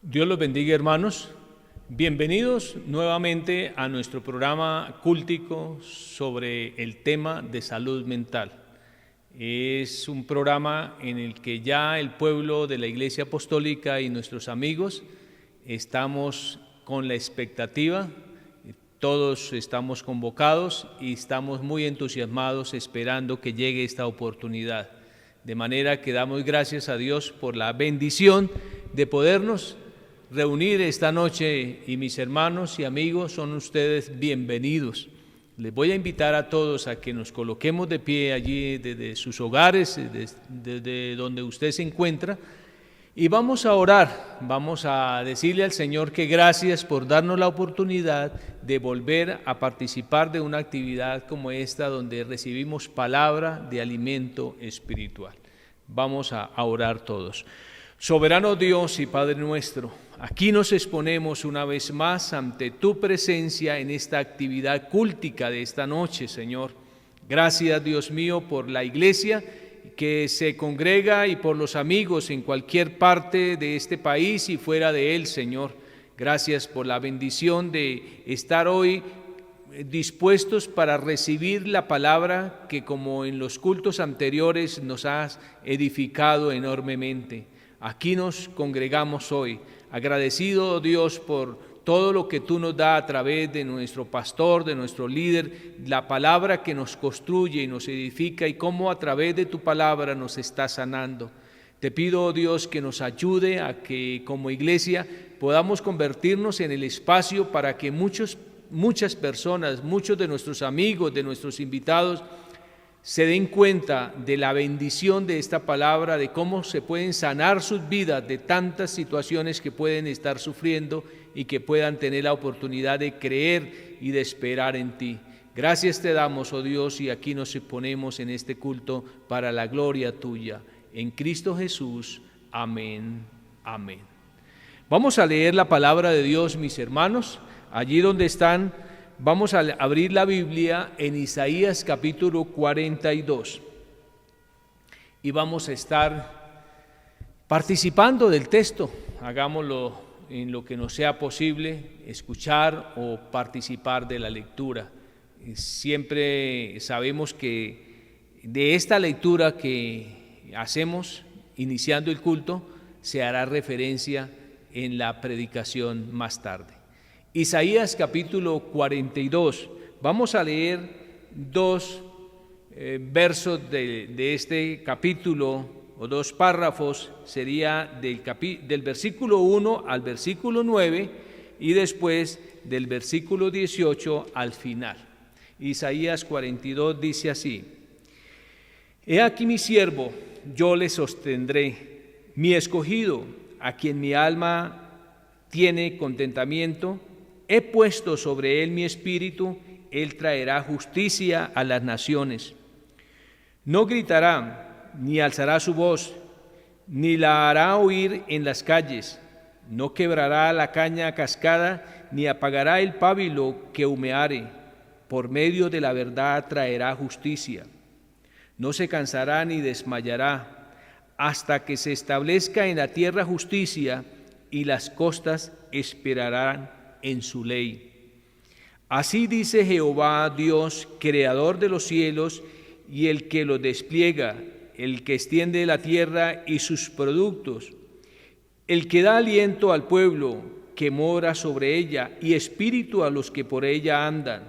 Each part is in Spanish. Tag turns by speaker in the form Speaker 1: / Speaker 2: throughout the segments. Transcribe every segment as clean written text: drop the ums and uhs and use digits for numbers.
Speaker 1: Dios los bendiga, hermanos. Bienvenidos nuevamente a nuestro programa cúltico sobre el tema de salud mental. Es un programa en el que ya el pueblo de la Iglesia Apostólica y nuestros amigos estamos con la expectativa, todos estamos convocados y estamos muy entusiasmados esperando que llegue esta oportunidad. De manera que damos gracias a Dios por la bendición de podernos reunir esta noche, y mis hermanos y amigos, son ustedes bienvenidos. Les voy a invitar a todos a que nos coloquemos de pie allí desde sus hogares, desde donde usted se encuentra, y vamos a orar, vamos a decirle al Señor que gracias por darnos la oportunidad de volver a participar de una actividad como esta, donde recibimos palabra de alimento espiritual. Vamos a orar todos. Soberano Dios y Padre nuestro, aquí nos exponemos una vez más ante tu presencia en esta actividad cúltica de esta noche, Señor. Gracias, Dios mío, por la iglesia que se congrega y por los amigos en cualquier parte de este país y fuera de él, Señor. Gracias por la bendición de estar hoy dispuestos para recibir la palabra que, como en los cultos anteriores, nos has edificado enormemente. Aquí nos congregamos hoy, agradecido, Dios, por todo lo que tú nos das a través de nuestro pastor, de nuestro líder, la palabra que nos construye y nos edifica, y cómo a través de tu palabra nos está sanando. Te pido, Dios, que nos ayude a que como iglesia podamos convertirnos en el espacio para que muchas personas, muchos de nuestros amigos, de nuestros invitados, se den cuenta de la bendición de esta palabra, de cómo se pueden sanar sus vidas de tantas situaciones que pueden estar sufriendo y que puedan tener la oportunidad de creer y de esperar en ti. Gracias te damos, oh Dios, y aquí nos exponemos en este culto para la gloria tuya. En Cristo Jesús. Amén. Amén. Vamos a leer la palabra de Dios, mis hermanos, allí donde están. Vamos a abrir la Biblia en Isaías capítulo 42 y vamos a estar participando del texto. Hagámoslo en lo que nos sea posible, escuchar o participar de la lectura. Siempre sabemos que de esta lectura que hacemos iniciando el culto se hará referencia en la predicación más tarde. Isaías capítulo 42, vamos a leer dos versos de este capítulo, o dos párrafos, sería del versículo 1 al versículo 9 y después del versículo 18 al final. Isaías 42 dice así: He aquí mi siervo, yo le sostendré, mi escogido, a quien mi alma tiene contentamiento. He puesto sobre él mi espíritu, él traerá justicia a las naciones. No gritará, ni alzará su voz, ni la hará oír en las calles. No quebrará la caña cascada, ni apagará el pábilo que humeare. Por medio de la verdad traerá justicia. No se cansará ni desmayará, hasta que se establezca en la tierra justicia, y las costas esperarán en su ley. Así dice Jehová Dios, creador de los cielos y el que los despliega, el que extiende la tierra y sus productos, el que da aliento al pueblo que mora sobre ella y espíritu a los que por ella andan.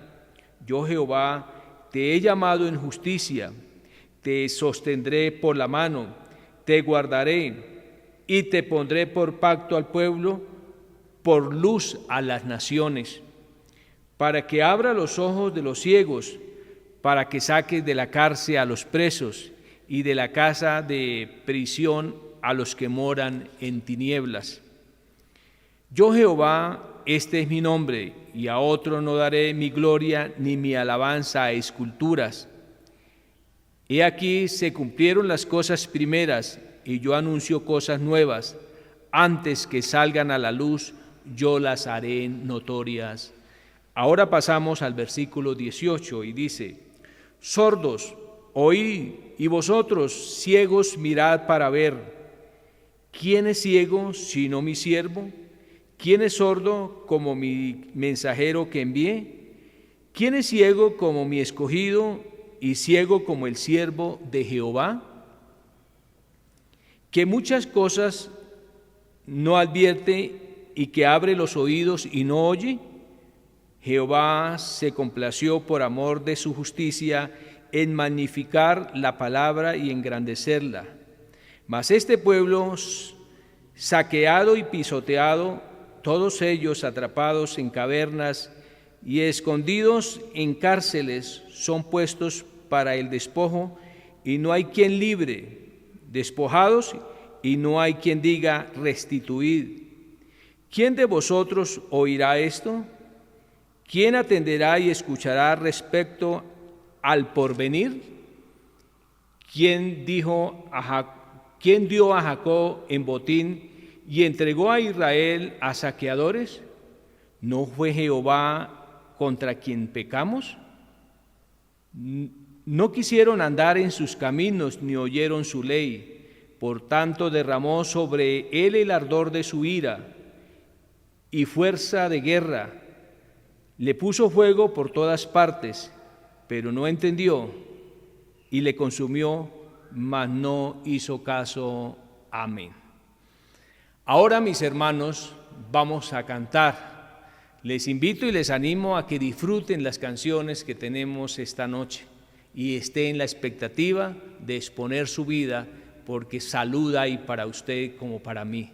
Speaker 1: Yo, Jehová, te he llamado en justicia, te sostendré por la mano, te guardaré y te pondré por pacto al pueblo, por luz a las naciones, para que abra los ojos de los ciegos, para que saques de la cárcel a los presos y de la casa de prisión a los que moran en tinieblas. Yo, Jehová, este es mi nombre, y a otro no daré mi gloria ni mi alabanza a esculturas. He aquí se cumplieron las cosas primeras, y yo anuncio cosas nuevas. Antes que salgan a la luz, yo las haré notorias. Ahora pasamos al versículo 18 y dice: Sordos, oíd, y vosotros, ciegos, mirad para ver. ¿Quién es ciego sino mi siervo? ¿Quién es sordo como mi mensajero que envié? ¿Quién es ciego como mi escogido y ciego como el siervo de Jehová? Que muchas cosas no advierte y que abre los oídos y no oye. Jehová se complació por amor de su justicia en magnificar la palabra y engrandecerla. Mas este pueblo saqueado y pisoteado, todos ellos atrapados en cavernas y escondidos en cárceles, son puestos para el despojo, y no hay quien libre, despojados, y no hay quien diga restituid. ¿Quién de vosotros oirá esto? ¿Quién atenderá y escuchará respecto al porvenir? ¿Quién dio a Jacob en botín y entregó a Israel a saqueadores? ¿No fue Jehová contra quien pecamos? No quisieron andar en sus caminos ni oyeron su ley. Por tanto derramó sobre él el ardor de su ira y fuerza de guerra. Le puso fuego por todas partes, pero no entendió, y le consumió, mas no hizo caso. Amén. Ahora, mis hermanos, vamos a cantar. Les invito y les animo a que disfruten las canciones que tenemos esta noche y estén en la expectativa de exponer su vida, porque salud hay para usted como para mí.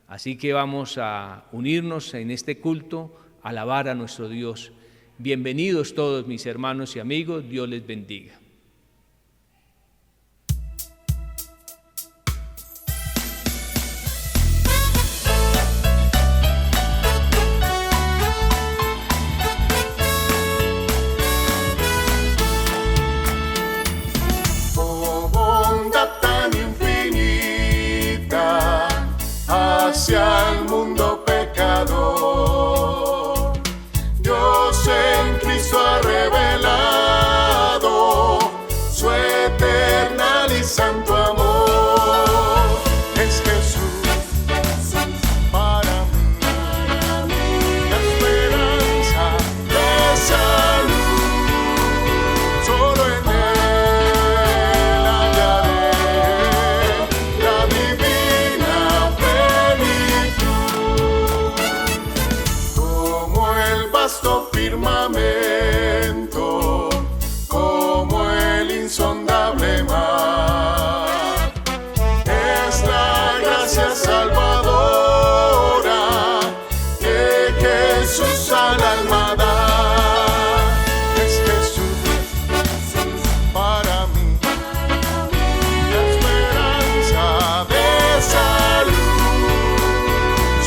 Speaker 1: Así que vamos a unirnos en este culto, a alabar a nuestro Dios. Bienvenidos todos mis hermanos y amigos, Dios les bendiga.
Speaker 2: Hacia el mundo pecador, Dios en Cristo ha revelado su eternal y santo amor. Es Jesús para mí, la esperanza de salud. Solo en Él hallaré la divina vasto firmamento, como el insondable mar. Es la gracia salvadora que Jesús al alma da. Es Jesús para mí, la esperanza de salud.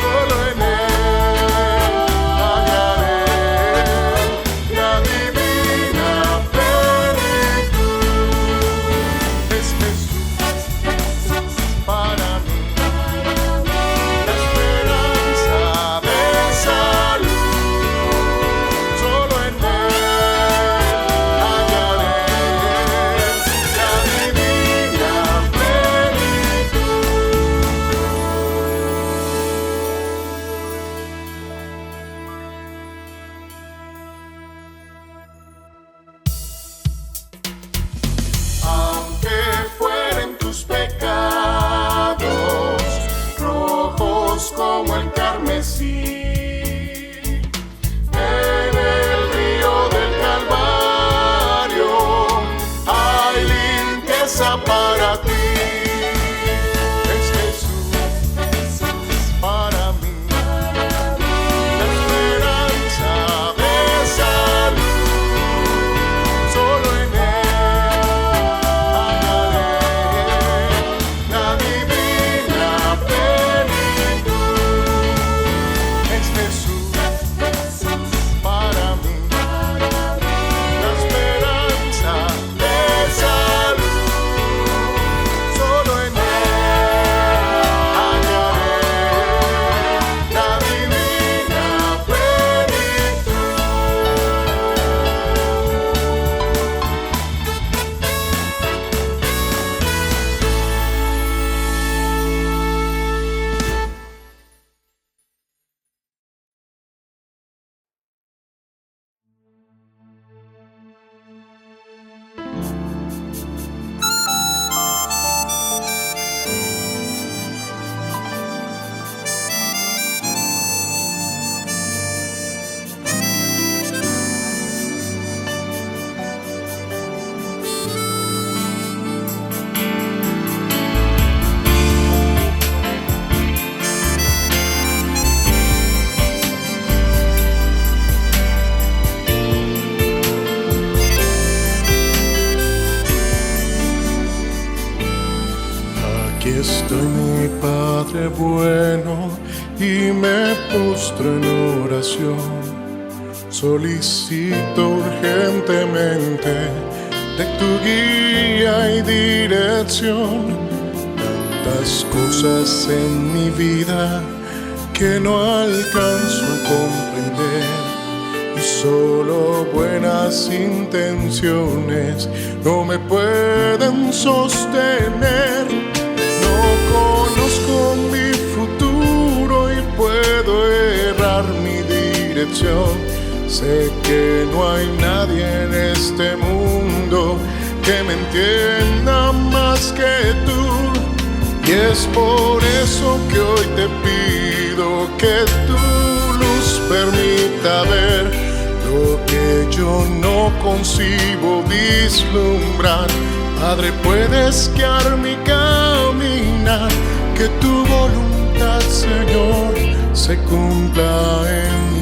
Speaker 2: Solo en Él como el carmesí, en el río del Calvario hay limpieza para ti. Es Jesús para mí, la esperanza de salud. Solo en Él hallaré la divina plenitud. Padre bueno, y me postro en oración. Solicito urgentemente de tu guía y dirección. Tantas cosas en mi vida que no alcanzo a comprender, y solo buenas intenciones no me pueden sostener. No conozco mi futuro y puedo errar mi dirección. Sé que no hay nadie en este mundo que me entienda más que tú, y es por eso que hoy te pido que tu luz permita ver lo que yo no concibo vislumbrar. Padre, puedes guiar mi caminar, que tu voluntad, Señor, se cumpla en mí.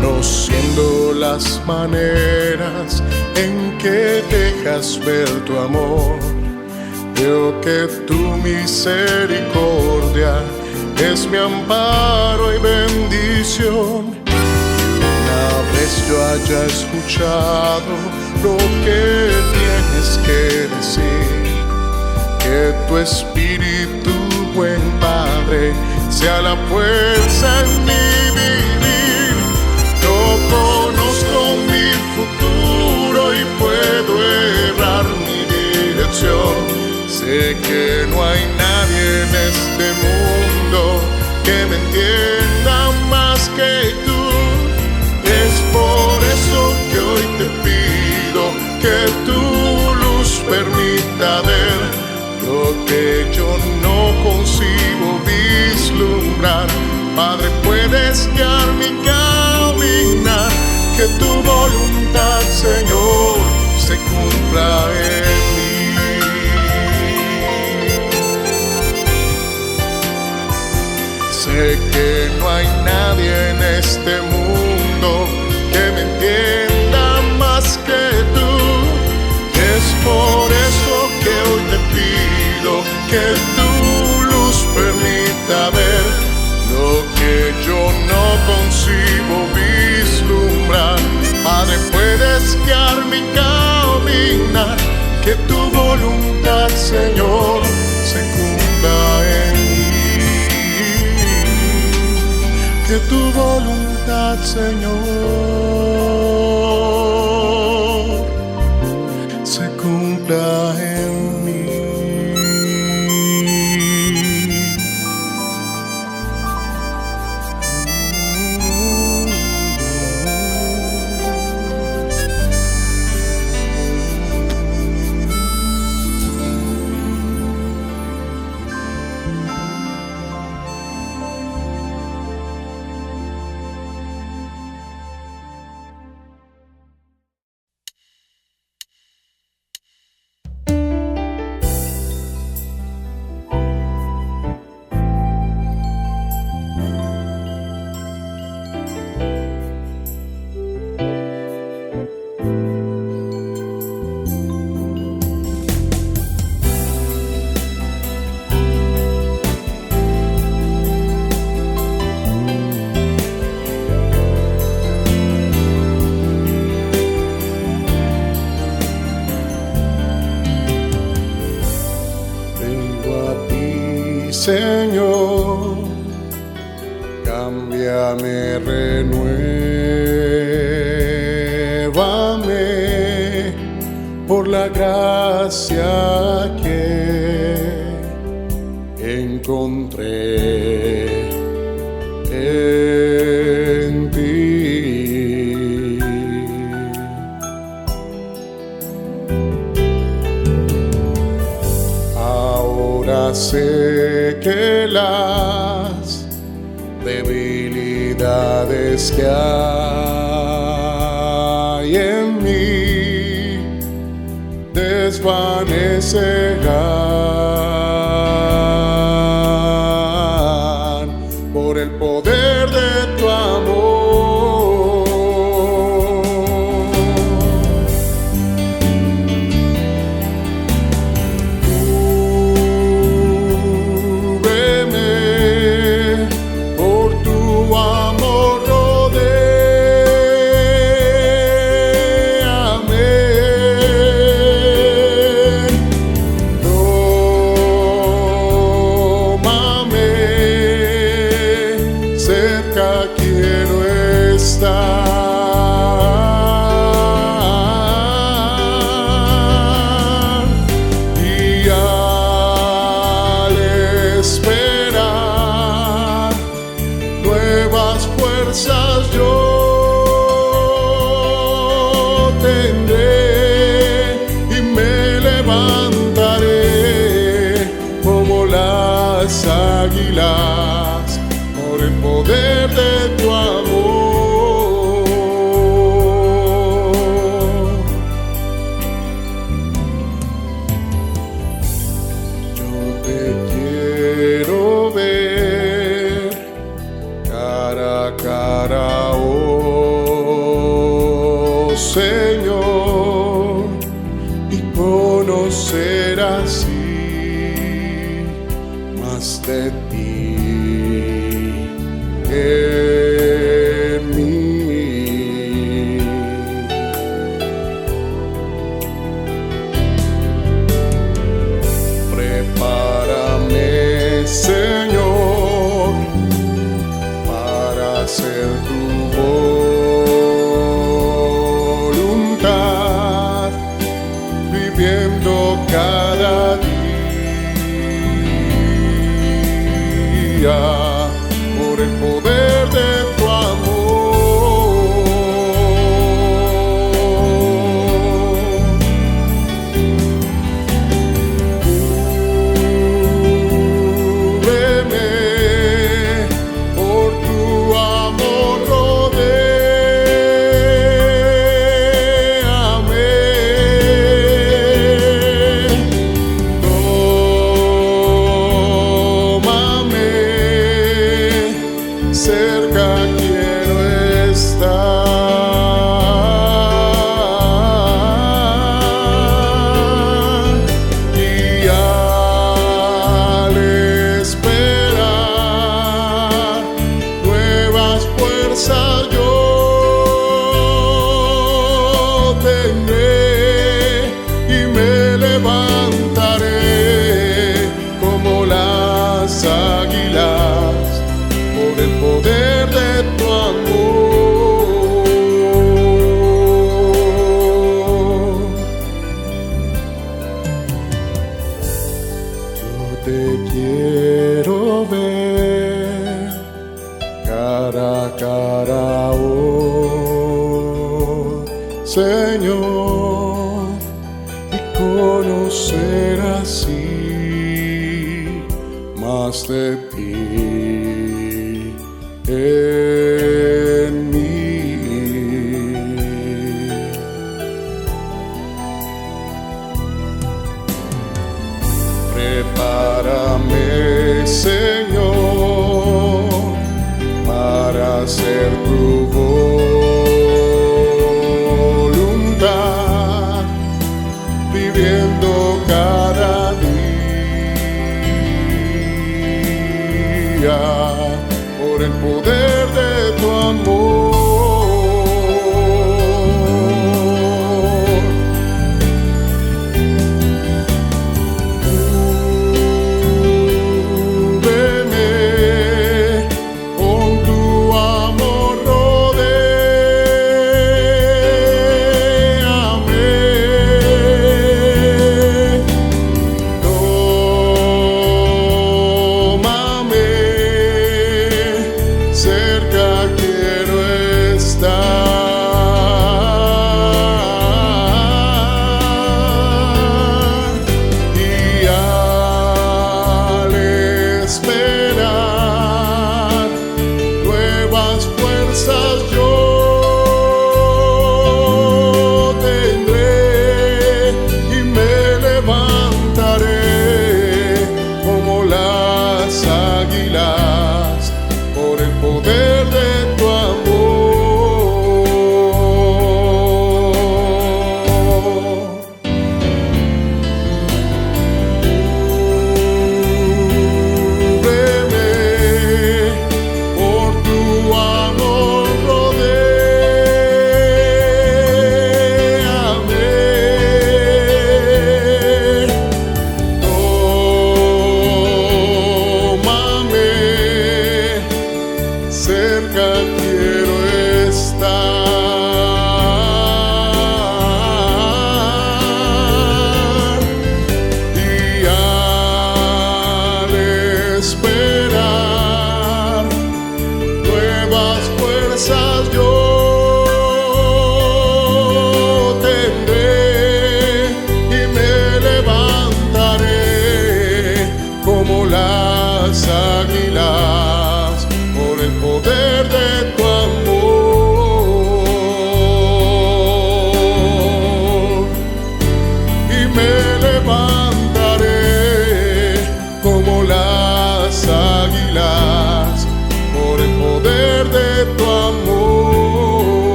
Speaker 2: Conociendo las maneras en que dejas ver tu amor, veo que tu misericordia es mi amparo y bendición. Una vez yo haya escuchado lo que tienes que decir, que tu espíritu, buen Padre, sea la fuerza en mi vivir. Yo conozco mi futuro y puedo errar mi dirección. Sé que no hay nadie en este mundo que me entienda más que tú. Es por eso que hoy te pido que tu luz permita ver lo que yo no concibo vislumbrar. Padre, puedes guiar mi caminar, que tu voluntad, Señor, se cumpla en mí. Sé que no hay nadie en este mundo que me entienda más que tú. Es por eso que hoy te pido que tu luz permita ver lo que yo no concibo vislumbrar. Padre, puedes guiar mi caminar, que tu voluntad, Señor, se cumpla en mí. Que tu voluntad, Señor, se cumpla en mí. Señor, cámbiame, renuévame por la gracia que encontré en ti. Ahora sé que las debilidades que hay en mí desvanecerán por el poder de tu amor. Cúbreme, por tu amor rodéame. Tómame, cerca quiero estar. Y al esperar nuevas fuerzas yo tendré y me levantaré como las águilas por el poder de tu amor. Yo te quiero ver cara a cara, oh Señor, y conocer así más de ti en mí. Prepárame, Señor, para hacer tu voluntad, viviendo cada día por el poder de tu amor. Cúbreme, por tu amor rodéame. Tómame, cerca quiero estar. Y al esperar nuevas fuerzas yo tendré y me levantaré como las águilas por el poder de tu amor. Yo te quiero ver cara a cara, oh Señor, y conocer así más de ti en mí. Prepárame, Señor, para hacer tu voluntad, viviendo cada día por el poder de tu amor. Cúbreme, con tu amor rodéame. Tómame, fuerzas yo tendré y me levantaré como las águilas por el poder de tu amor. Y me levantaré como las águilas por el poder de tu amor.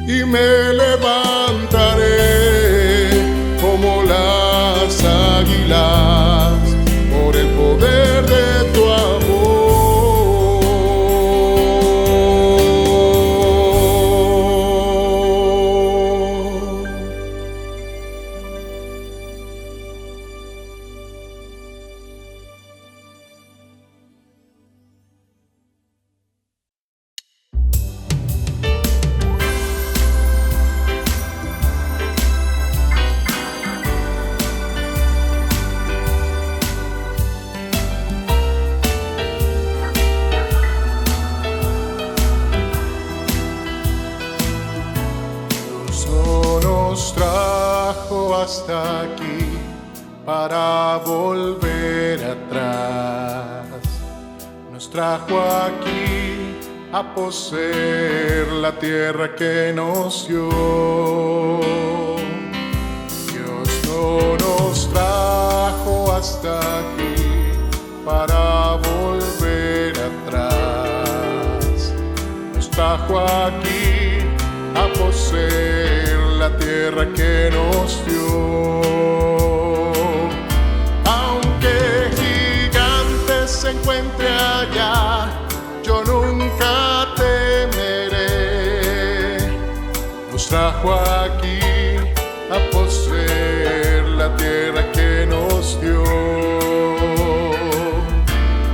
Speaker 2: Y me levantaré como las águilas por el poder de tu amor. Nos trajo hasta aquí para volver atrás. Nos trajo aquí a poseer la tierra que nos dio. Dios no nos trajo hasta aquí para volver atrás. Nos trajo aquí a poseer la tierra que nos dio. Aunque gigante se encuentre allá, yo nunca temeré. Nos trajo aquí a poseer la tierra que nos dio.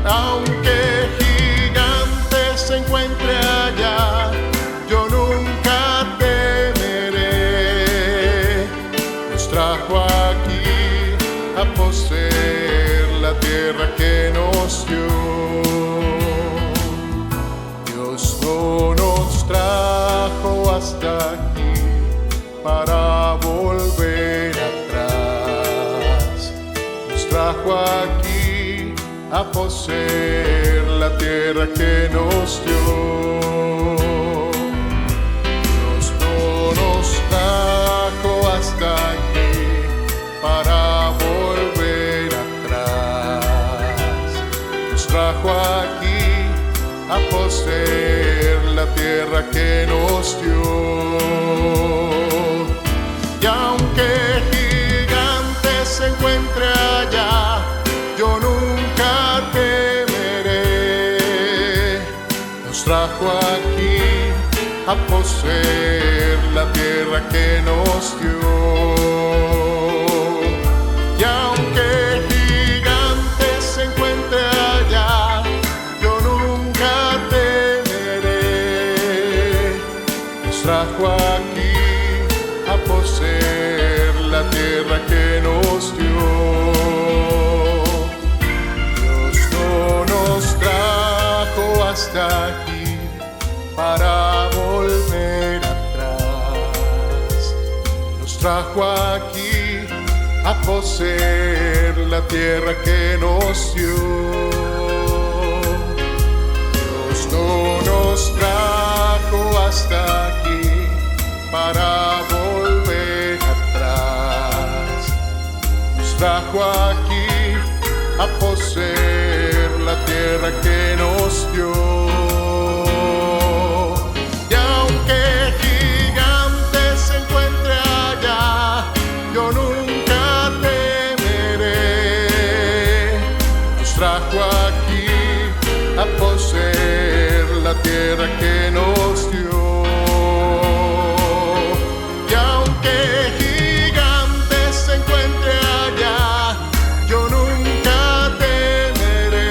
Speaker 2: Aunque gigante se encuentre allá, yo nunca temeré. Nos trajo aquí a poseer la tierra que nos dio. Dios no nos trajo hasta aquí para volver atrás. Nos trajo aquí a poseer la tierra que nos dio. Hasta aquí para volver atrás. Nos trajo aquí a poseer la tierra que nos dio. Y aunque gigante se encuentre allá, yo nunca temeré. Nos trajo aquí a poseer la tierra que nos dio. Y aunque gigante se encuentre allá, yo nunca temeré. Nos trajo aquí a poseer la tierra que nos dio. Dios no nos trajo hasta aquí para volver atrás. Nos trajo aquí a poseer la tierra que nos dio. Dios no nos trajo hasta aquí para volver atrás. Nos trajo aquí a poseer la tierra que nos dio. Trajo aquí a poseer la tierra que nos dio. Y aunque gigante se encuentre allá, yo nunca temeré.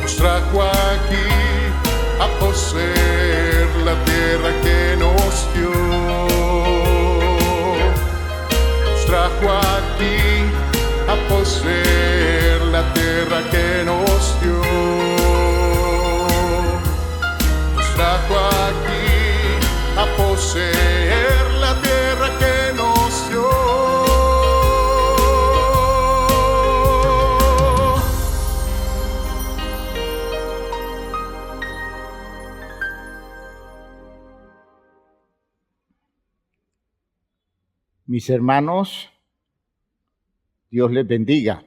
Speaker 2: Nos trajo aquí a poseer la tierra que nos dio. Nos trajo aquí a poseer la la tierra que nos dio. Nos trajo aquí a poseer la tierra que nos dio.
Speaker 3: Mis hermanos, Dios les bendiga.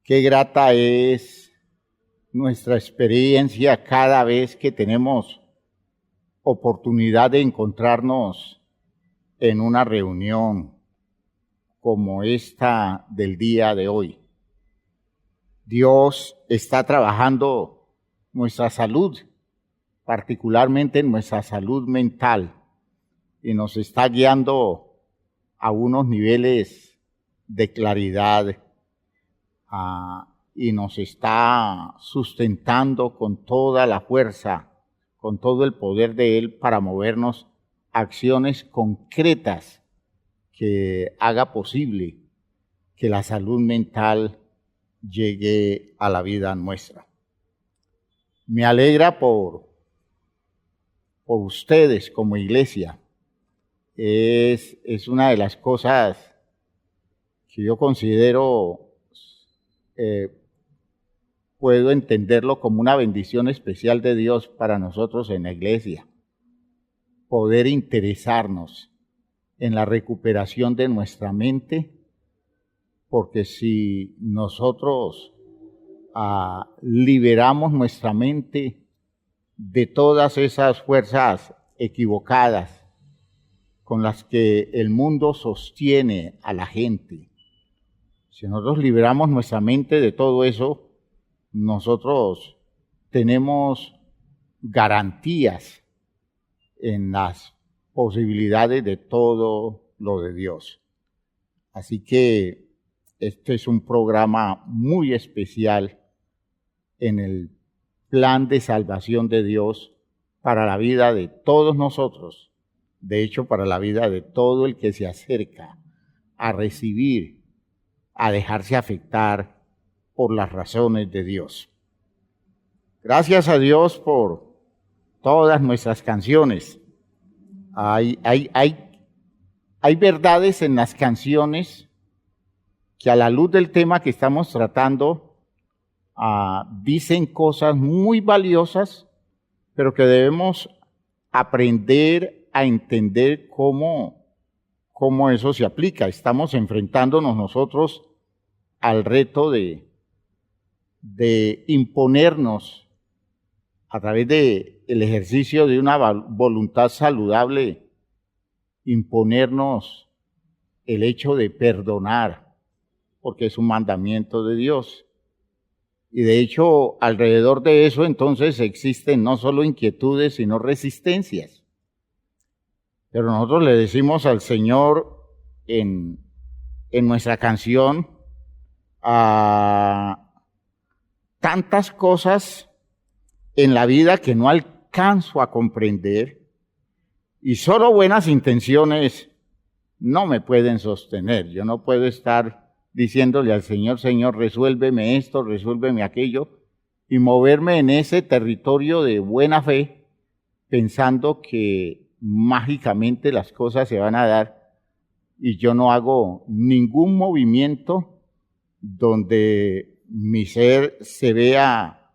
Speaker 3: Qué grata es nuestra experiencia cada vez que tenemos oportunidad de encontrarnos en una reunión como esta del día de hoy. Dios está trabajando nuestra salud, particularmente nuestra salud mental, y nos está guiando a unos niveles de claridad y nos está sustentando con toda la fuerza, con todo el poder de Él para movernos a acciones concretas que haga posible que la salud mental llegue a la vida nuestra. Me alegra por ustedes como iglesia. Es una de las cosas que yo considero, puedo entenderlo como una bendición especial de Dios para nosotros en la iglesia. Poder interesarnos en la recuperación de nuestra mente, porque si nosotros liberamos nuestra mente de todas esas fuerzas equivocadas con las que el mundo sostiene a la gente, si nosotros liberamos nuestra mente de todo eso, nosotros tenemos garantías en las posibilidades de todo lo de Dios. Así que este es un programa muy especial en el plan de salvación de Dios para la vida de todos nosotros. De hecho, para la vida de todo el que se acerca a recibir, a dejarse afectar por las razones de Dios. Gracias a Dios por todas nuestras canciones. Hay verdades en las canciones que a la luz del tema que estamos tratando dicen cosas muy valiosas, pero que debemos aprender a entender cómo eso se aplica. Estamos enfrentándonos nosotros al reto de imponernos a través del ejercicio de una voluntad saludable, imponernos el hecho de perdonar, porque es un mandamiento de Dios. Y de hecho, alrededor de eso entonces existen no solo inquietudes, sino resistencias. Pero nosotros le decimos al Señor en nuestra canción tantas cosas en la vida que no alcanzo a comprender, y solo buenas intenciones no me pueden sostener. Yo no puedo estar diciéndole al Señor, Señor, resuélveme esto, resuélveme aquello, y moverme en ese territorio de buena fe, pensando que mágicamente las cosas se van a dar, y yo no hago ningún movimiento donde mi ser se vea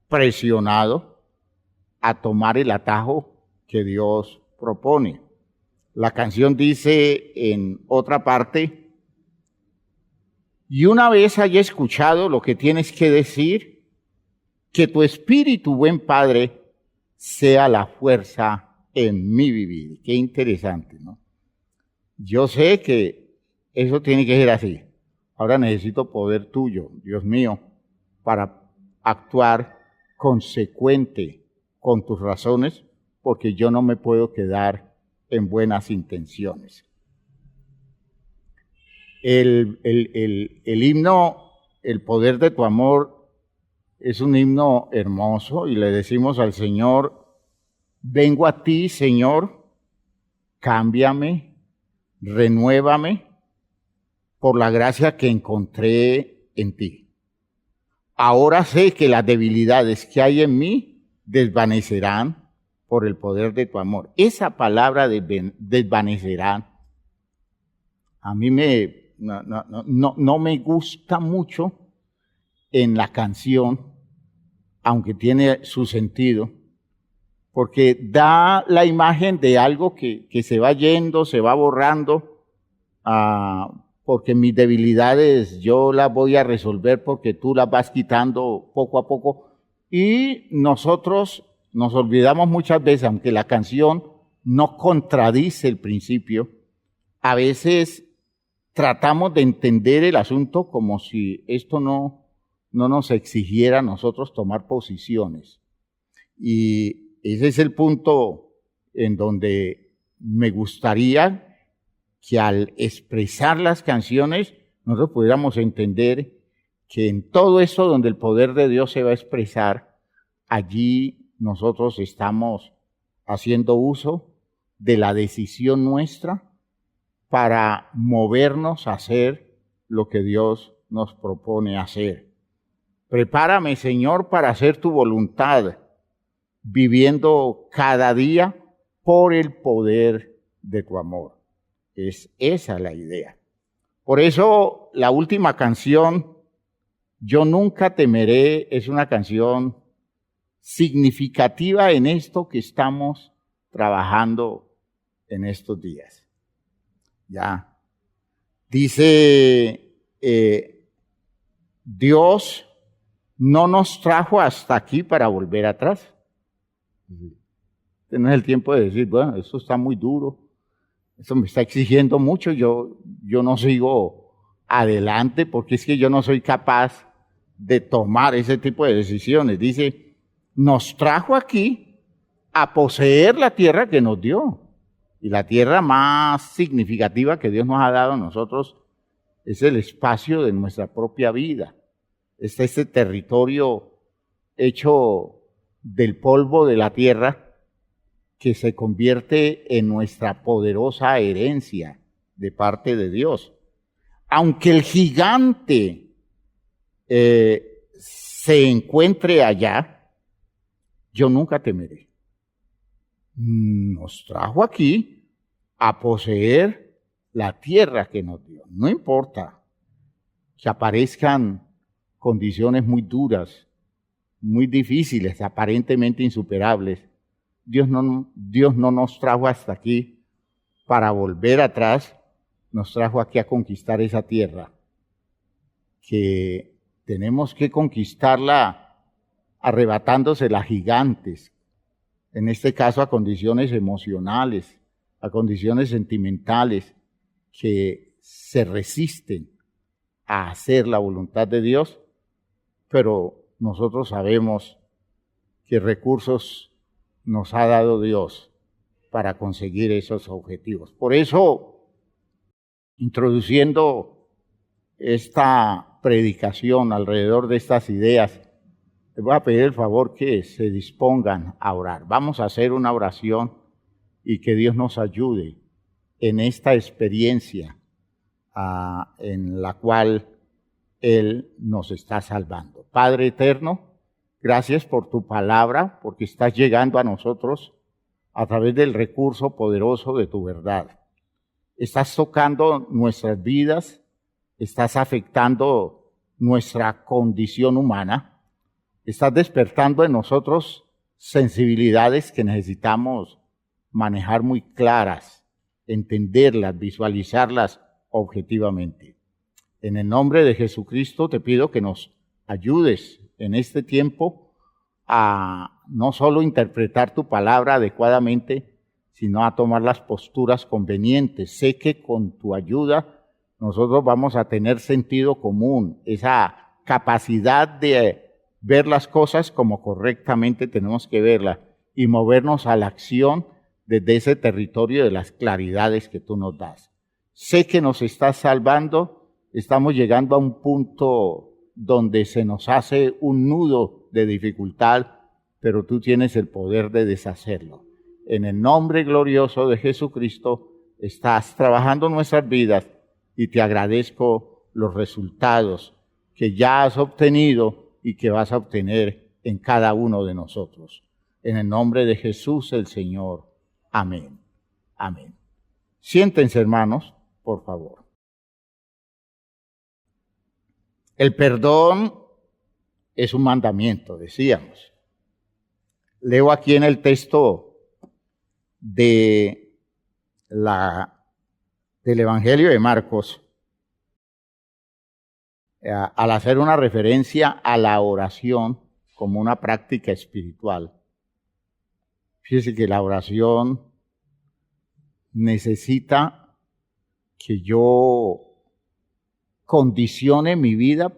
Speaker 3: presionado a tomar el atajo que Dios propone. La canción dice en otra parte: y una vez haya escuchado lo que tienes que decir, que tu espíritu, buen Padre, sea la fuerza en mi vivir. Qué interesante, ¿no? Yo sé que eso tiene que ser así. Ahora necesito poder tuyo, Dios mío, para actuar consecuente con tus razones, porque yo no me puedo quedar en buenas intenciones. El himno, El poder de tu amor, es un himno hermoso, y le decimos al Señor: vengo a ti, Señor, cámbiame, renuévame, por la gracia que encontré en ti. Ahora sé que las debilidades que hay en mí desvanecerán por el poder de tu amor. Esa palabra desvanecerán, a mí no me gusta mucho en la canción, aunque tiene su sentido, porque da la imagen de algo que se va yendo, se va borrando, porque mis debilidades yo las voy a resolver porque tú las vas quitando poco a poco. Y nosotros nos olvidamos muchas veces, aunque la canción no contradice el principio, a veces tratamos de entender el asunto como si esto no nos exigiera a nosotros tomar posiciones. Y ese es el punto en donde me gustaría que al expresar las canciones nosotros pudiéramos entender que en todo eso donde el poder de Dios se va a expresar, allí nosotros estamos haciendo uso de la decisión nuestra para movernos a hacer lo que Dios nos propone hacer. Prepárame, Señor, para hacer tu voluntad, viviendo cada día por el poder de tu amor. Es esa la idea. Por eso la última canción, Yo nunca temeré, es una canción significativa en esto que estamos trabajando en estos días. Ya. Dice, Dios no nos trajo hasta aquí para volver atrás. Este no es el tiempo de decir, bueno, esto está muy duro, esto me está exigiendo mucho, yo no sigo adelante porque es que yo no soy capaz de tomar ese tipo de decisiones. Dice, nos trajo aquí a poseer la tierra que nos dio. Y la tierra más significativa que Dios nos ha dado a nosotros es el espacio de nuestra propia vida. Es este territorio hecho del polvo de la tierra que se convierte en nuestra poderosa herencia de parte de Dios. Aunque el gigante se encuentre allá, yo nunca temeré. Nos trajo aquí a poseer la tierra que nos dio. No importa que aparezcan condiciones muy duras, muy difíciles, aparentemente insuperables. Dios no nos trajo hasta aquí para volver atrás, nos trajo aquí a conquistar esa tierra, que tenemos que conquistarla arrebatándosela a gigantes, en este caso a condiciones emocionales, a condiciones sentimentales que se resisten a hacer la voluntad de Dios, pero nosotros sabemos qué recursos nos ha dado Dios para conseguir esos objetivos. Por eso, introduciendo esta predicación alrededor de estas ideas, les voy a pedir el favor que se dispongan a orar. Vamos a hacer una oración y que Dios nos ayude en esta experiencia en la cual Él nos está salvando. Padre eterno, gracias por tu palabra, porque estás llegando a nosotros a través del recurso poderoso de tu verdad. Estás tocando nuestras vidas, estás afectando nuestra condición humana, estás despertando en nosotros sensibilidades que necesitamos manejar muy claras, entenderlas, visualizarlas objetivamente. En el nombre de Jesucristo te pido que nos ayudes en este tiempo a no solo interpretar tu palabra adecuadamente, sino a tomar las posturas convenientes. Sé que con tu ayuda nosotros vamos a tener sentido común, esa capacidad de ver las cosas como correctamente tenemos que verlas y movernos a la acción desde ese territorio de las claridades que tú nos das. Sé que nos estás salvando, estamos llegando a un punto donde se nos hace un nudo de dificultad, pero tú tienes el poder de deshacerlo. En el nombre glorioso de Jesucristo, estás trabajando nuestras vidas y te agradezco los resultados que ya has obtenido y que vas a obtener en cada uno de nosotros. En el nombre de Jesús el Señor. Amén. Amén. Siéntense, hermanos, por favor. El perdón es un mandamiento, decíamos. Leo aquí en el texto del Evangelio de Marcos, al hacer una referencia a la oración como una práctica espiritual. Fíjese que la oración necesita que yo condicione mi vida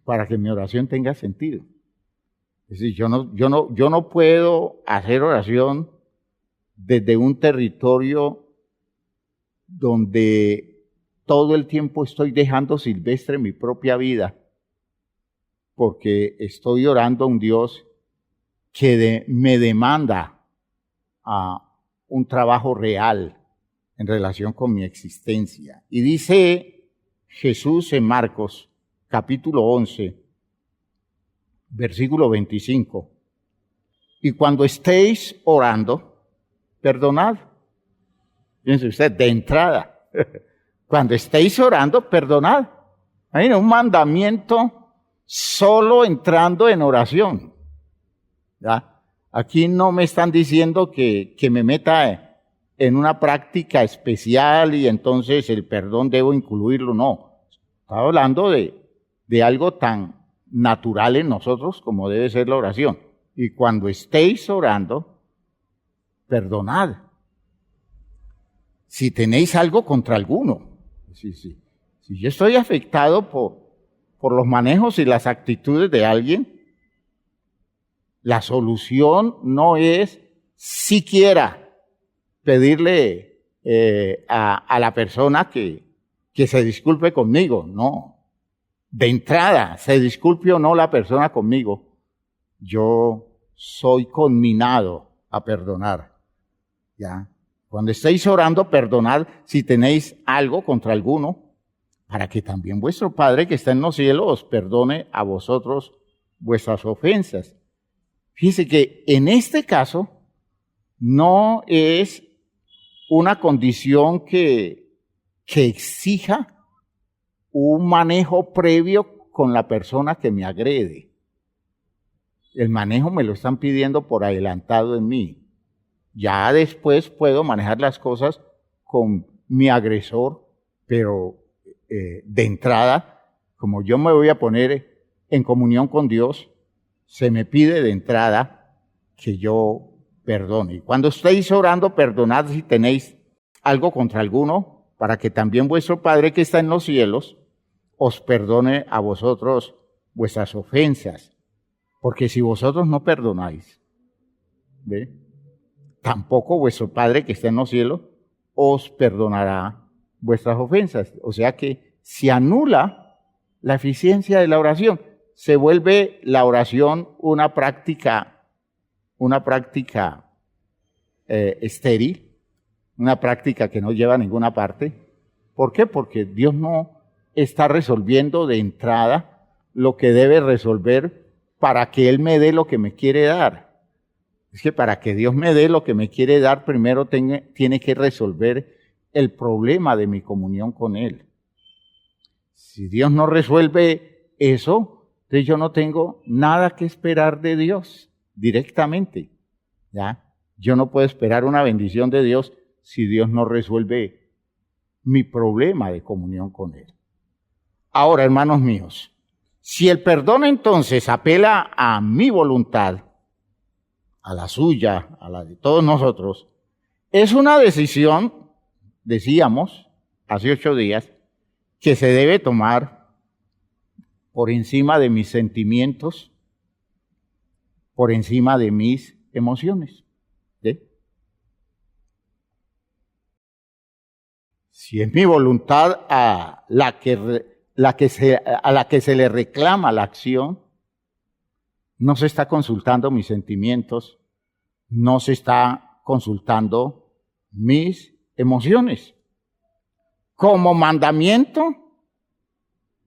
Speaker 3: para que mi oración tenga sentido. Es decir, yo no puedo hacer oración desde un territorio donde todo el tiempo estoy dejando silvestre mi propia vida, porque estoy orando a un Dios que me demanda un trabajo real en relación con mi existencia. Y dice Jesús en Marcos, capítulo 11, versículo 25. Y cuando estéis orando, perdonad. Fíjense usted, de entrada. Cuando estéis orando, perdonad. Hay un mandamiento solo entrando en oración. ¿Ya? Aquí no me están diciendo que me meta en una práctica especial y entonces el perdón debo incluirlo. No. Está hablando de algo tan natural en nosotros como debe ser la oración. Y cuando estéis orando, perdonad. Si tenéis algo contra alguno. Si yo estoy afectado por los manejos y las actitudes de alguien, la solución no es siquiera pedirle a la persona que se disculpe conmigo, no. De entrada, se disculpe o no la persona conmigo, yo soy conminado a perdonar. ¿Ya? Cuando estéis orando, perdonad si tenéis algo contra alguno, para que también vuestro Padre que está en los cielos os perdone a vosotros vuestras ofensas. Fíjese que en este caso no es una condición que exija un manejo previo con la persona que me agrede. El manejo me lo están pidiendo por adelantado en mí. Ya después puedo manejar las cosas con mi agresor, pero de entrada, como yo me voy a poner en comunión con Dios, se me pide de entrada que yo perdone. Cuando estéis orando, perdonad si tenéis algo contra alguno, para que también vuestro Padre que está en los cielos os perdone a vosotros vuestras ofensas. Porque si vosotros no perdonáis, ¿ve? Tampoco vuestro Padre que está en los cielos os perdonará vuestras ofensas. O sea que se anula la eficiencia de la oración. Se vuelve la oración una práctica estéril, una práctica que no lleva a ninguna parte. ¿Por qué? Porque Dios no está resolviendo de entrada lo que debe resolver para que Él me dé lo que me quiere dar. Es que para que Dios me dé lo que me quiere dar, primero tiene que resolver el problema de mi comunión con Él. Si Dios no resuelve eso, entonces yo no tengo nada que esperar de Dios directamente. ¿Ya? Yo no puedo esperar una bendición de Dios si Dios no resuelve mi problema de comunión con Él. Ahora, hermanos míos, si el perdón entonces apela a mi voluntad, a la suya, a la de todos nosotros, es una decisión, decíamos hace 8 días, que se debe tomar por encima de mis sentimientos, por encima de mis emociones. ¿Sí? Si es mi voluntad a la que se le reclama la acción, no se está consultando mis sentimientos, no se está consultando mis emociones. como mandamiento,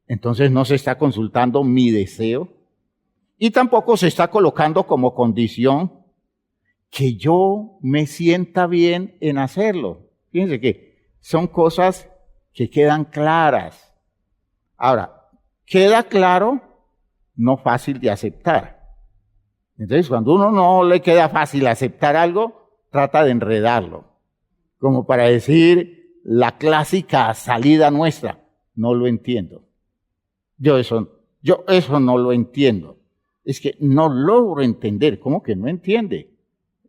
Speaker 3: entonces no se está consultando mi deseo y tampoco se está colocando como condición que yo me sienta bien en hacerlo. Fíjense que son cosas que quedan claras. Ahora, queda claro, no fácil de aceptar. Entonces, cuando uno no le queda fácil aceptar algo, trata de enredarlo. Como para decir la clásica salida nuestra, no lo entiendo. Yo eso no lo entiendo. Es que no logro entender. ¿Cómo que no entiende?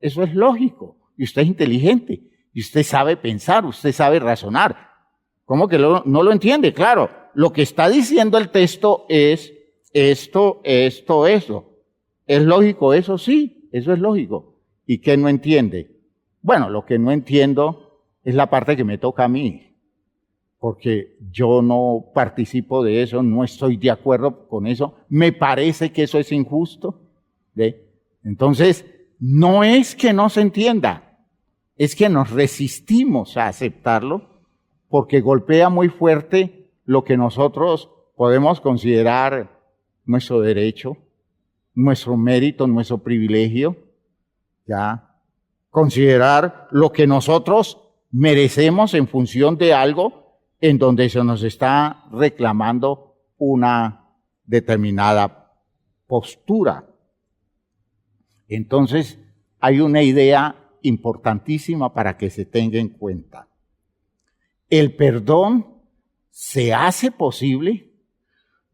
Speaker 3: Eso es lógico. Y usted es inteligente. Y usted sabe pensar, usted sabe razonar. ¿Cómo que no lo entiende? Claro, lo que está diciendo el texto es esto. ¿Es lógico eso? Sí, eso es lógico. ¿Y qué no entiende? Bueno, lo que no entiendo es la parte que me toca a mí. Porque yo no participo de eso, no estoy de acuerdo con eso, me parece que eso es injusto. ¿Ve? Entonces, no es que no se entienda, es que nos resistimos a aceptarlo porque golpea muy fuerte lo que nosotros podemos considerar nuestro derecho, nuestro mérito, nuestro privilegio, ¿ya? Considerar lo que nosotros merecemos en función de algo en donde se nos está reclamando una determinada postura. Entonces, hay una idea importantísima para que se tenga en cuenta. El perdón se hace posible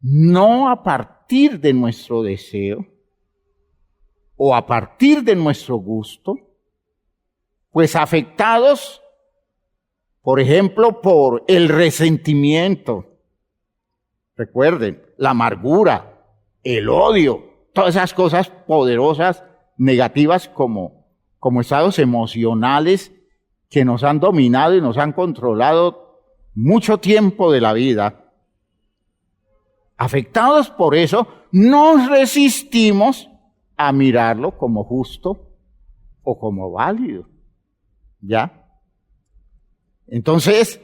Speaker 3: no a partir de nuestro deseo o a partir de nuestro gusto, pues afectados, por ejemplo, por el resentimiento. Recuerden, la amargura, el odio, todas esas cosas poderosas, negativas como estados emocionales que nos han dominado y nos han controlado mucho tiempo de la vida. Afectados por eso, nos resistimos a mirarlo como justo o como válido. ¿Ya? Entonces,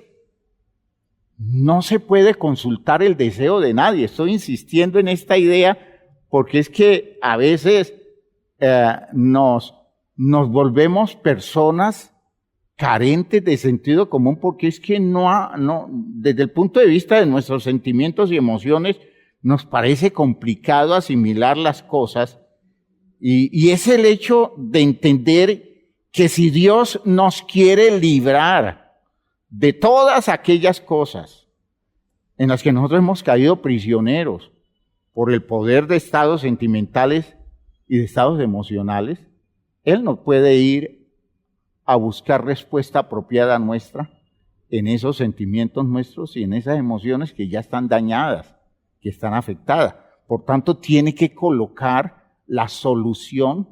Speaker 3: no se puede consultar el deseo de nadie. Estoy insistiendo en esta idea porque es que a veces nos volvemos personas carentes de sentido común porque es que desde el punto de vista de nuestros sentimientos y emociones nos parece complicado asimilar las cosas y es el hecho de entender que si Dios nos quiere librar de todas aquellas cosas en las que nosotros hemos caído prisioneros por el poder de estados sentimentales y de estados emocionales, Él nos puede ir a buscar respuesta apropiada nuestra en esos sentimientos nuestros y en esas emociones que ya están dañadas, que están afectadas. Por tanto, tiene que colocar la solución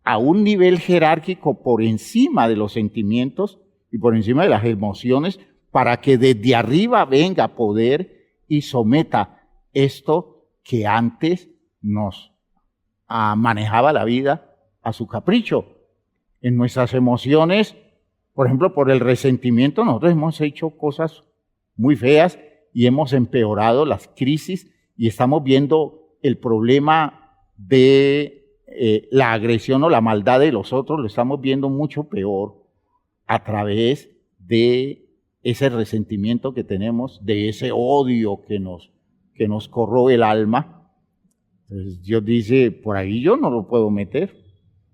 Speaker 3: a un nivel jerárquico por encima de los sentimientos y por encima de las emociones, para que desde arriba venga poder y someta esto que antes nos manejaba la vida a su capricho. En nuestras emociones, por ejemplo, por el resentimiento, nosotros hemos hecho cosas muy feas y hemos empeorado las crisis y estamos viendo el problema de la agresión o la maldad de los otros, lo estamos viendo mucho peor a través de ese resentimiento que tenemos, de ese odio que nos corroe el alma. Entonces Dios dice, por ahí yo no lo puedo meter,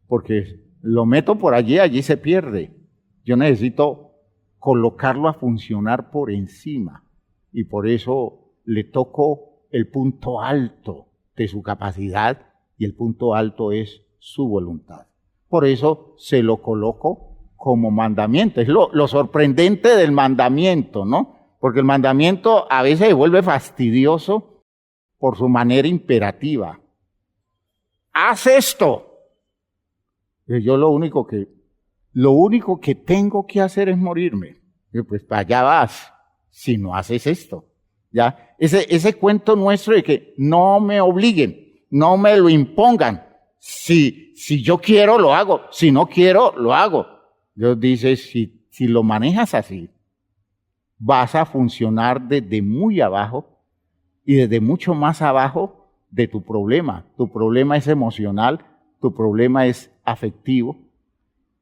Speaker 3: porque lo meto por allí se pierde. Yo necesito colocarlo a funcionar por encima, y por eso le toco el punto alto de su capacidad, y el punto alto es su voluntad. Por eso se lo coloco como mandamiento. Es lo sorprendente del mandamiento, ¿no? Porque el mandamiento a veces se vuelve fastidioso por su manera imperativa. Haz esto. Yo lo único que tengo que hacer es morirme. Pues para allá vas, si no haces esto. ¿Ya? Ese cuento nuestro de que no me obliguen, no me lo impongan. Si yo quiero, lo hago. Si no quiero, lo hago. Dios dice, si lo manejas así, vas a funcionar desde muy abajo y desde mucho más abajo de tu problema. Tu problema es emocional, tu problema es afectivo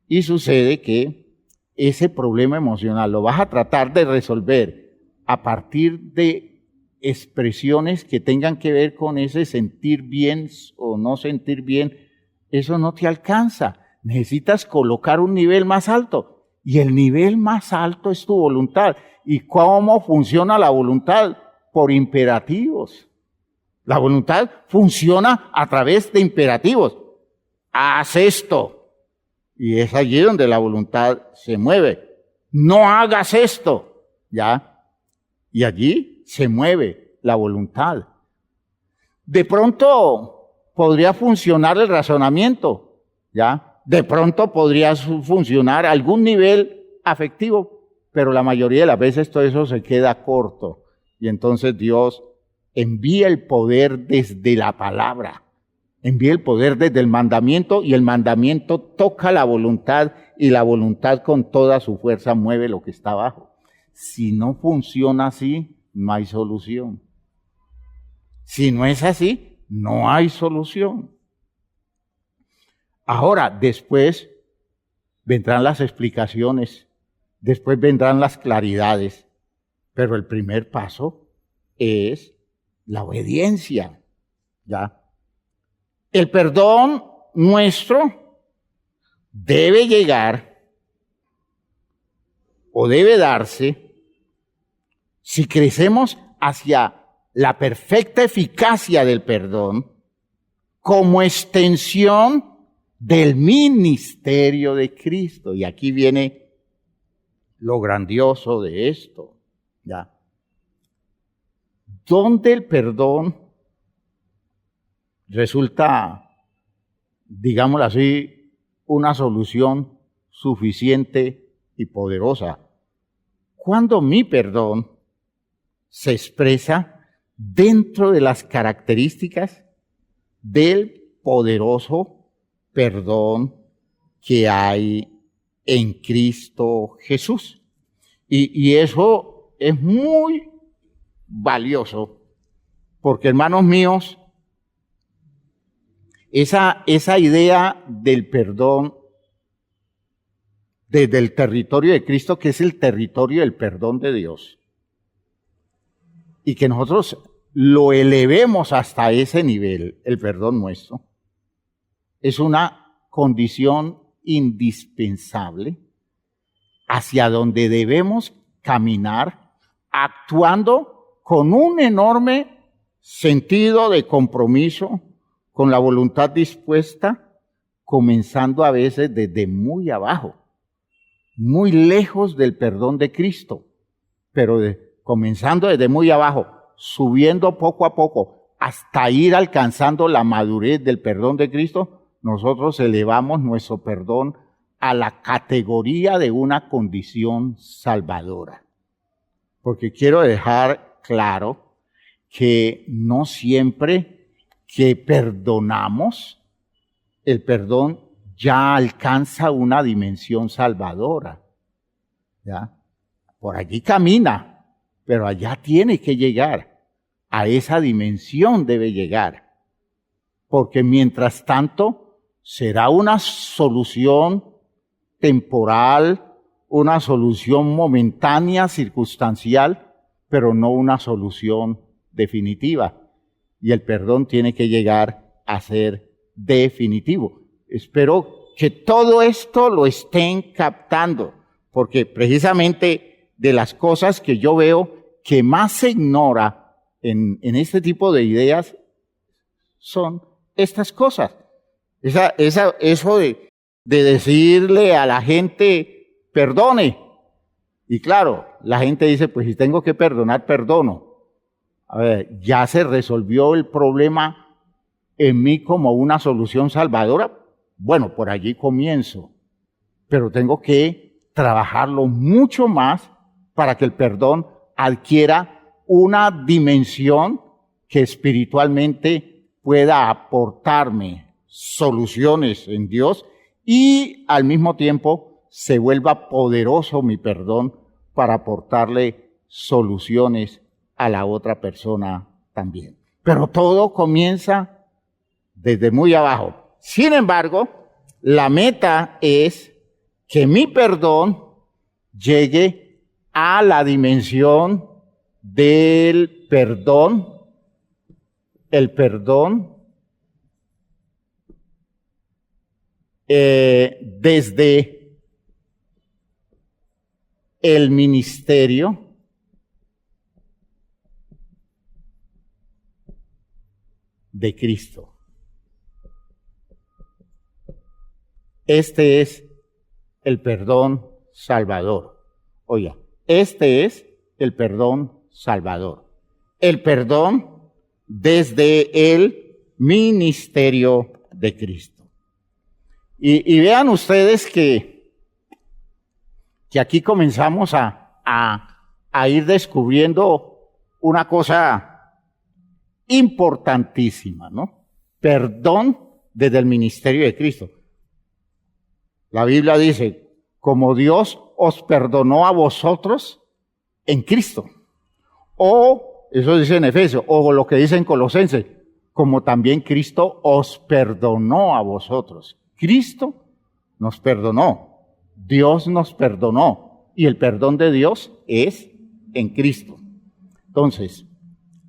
Speaker 3: y sucede que ese problema emocional lo vas a tratar de resolver a partir de expresiones que tengan que ver con ese sentir bien o no sentir bien. Eso no te alcanza. Necesitas colocar un nivel más alto y el nivel más alto es tu voluntad. ¿Y cómo funciona la voluntad? Por imperativos. La voluntad funciona a través de imperativos. Haz esto. Y es allí donde la voluntad se mueve. No hagas esto. ¿Ya? Y allí se mueve la voluntad. De pronto podría funcionar el razonamiento. ¿Ya? De pronto podría funcionar algún nivel afectivo. Pero la mayoría de las veces todo eso se queda corto. Y entonces Dios envía el poder desde la palabra. Envía el poder desde el mandamiento y el mandamiento toca la voluntad y la voluntad con toda su fuerza mueve lo que está abajo. Si no funciona así, no hay solución. Si no es así, no hay solución. Ahora, después vendrán las explicaciones, después vendrán las claridades, pero el primer paso es la obediencia, ¿ya? El perdón nuestro debe llegar o debe darse si crecemos hacia la perfecta eficacia del perdón como extensión del ministerio de Cristo. Y aquí viene lo grandioso de esto, ¿ya? Donde el perdón resulta, digámoslo así, una solución suficiente y poderosa. Cuando mi perdón se expresa dentro de las características del poderoso perdón que hay en Cristo Jesús. Y eso es muy valioso, porque hermanos míos, esa idea del perdón desde el territorio de Cristo, que es el territorio del perdón de Dios, y que nosotros lo elevemos hasta ese nivel, el perdón nuestro, es una condición indispensable hacia donde debemos caminar, actuando con un enorme sentido de compromiso, con la voluntad dispuesta, comenzando a veces desde muy abajo, muy lejos del perdón de Cristo, pero comenzando desde muy abajo, subiendo poco a poco, hasta ir alcanzando la madurez del perdón de Cristo, nosotros elevamos nuestro perdón a la categoría de una condición salvadora. Porque quiero dejar claro que no siempre que perdonamos, el perdón ya alcanza una dimensión salvadora. ¿Ya? Por allí camina, pero allá tiene que llegar. A esa dimensión debe llegar. Porque mientras tanto será una solución temporal, una solución momentánea, circunstancial, pero no una solución definitiva. Y el perdón tiene que llegar a ser definitivo. Espero que todo esto lo estén captando, porque precisamente de las cosas que yo veo que más se ignora en este tipo de ideas son estas cosas. Eso de decirle a la gente, perdone. Y claro, la gente dice, pues si tengo que perdonar, perdono. A ver, ¿ya se resolvió el problema en mí como una solución salvadora? Bueno, por allí comienzo. Pero tengo que trabajarlo mucho más para que el perdón adquiera una dimensión que espiritualmente pueda aportarme soluciones en Dios y al mismo tiempo se vuelva poderoso mi perdón para aportarle soluciones a la otra persona también. Pero todo comienza desde muy abajo. Sin embargo, la meta es que mi perdón llegue a la dimensión del perdón, el perdón desde el ministerio de Cristo. Este es el perdón salvador. Oiga, este es el perdón salvador. El perdón desde el ministerio de Cristo. Y vean ustedes que aquí comenzamos a ir descubriendo una cosa importantísima, ¿no? Perdón desde el ministerio de Cristo. La Biblia dice, como Dios os perdonó a vosotros en Cristo. O, eso dice en Efesios, o lo que dice en Colosenses, como también Cristo os perdonó a vosotros. Cristo nos perdonó, Dios nos perdonó, y el perdón de Dios es en Cristo. Entonces,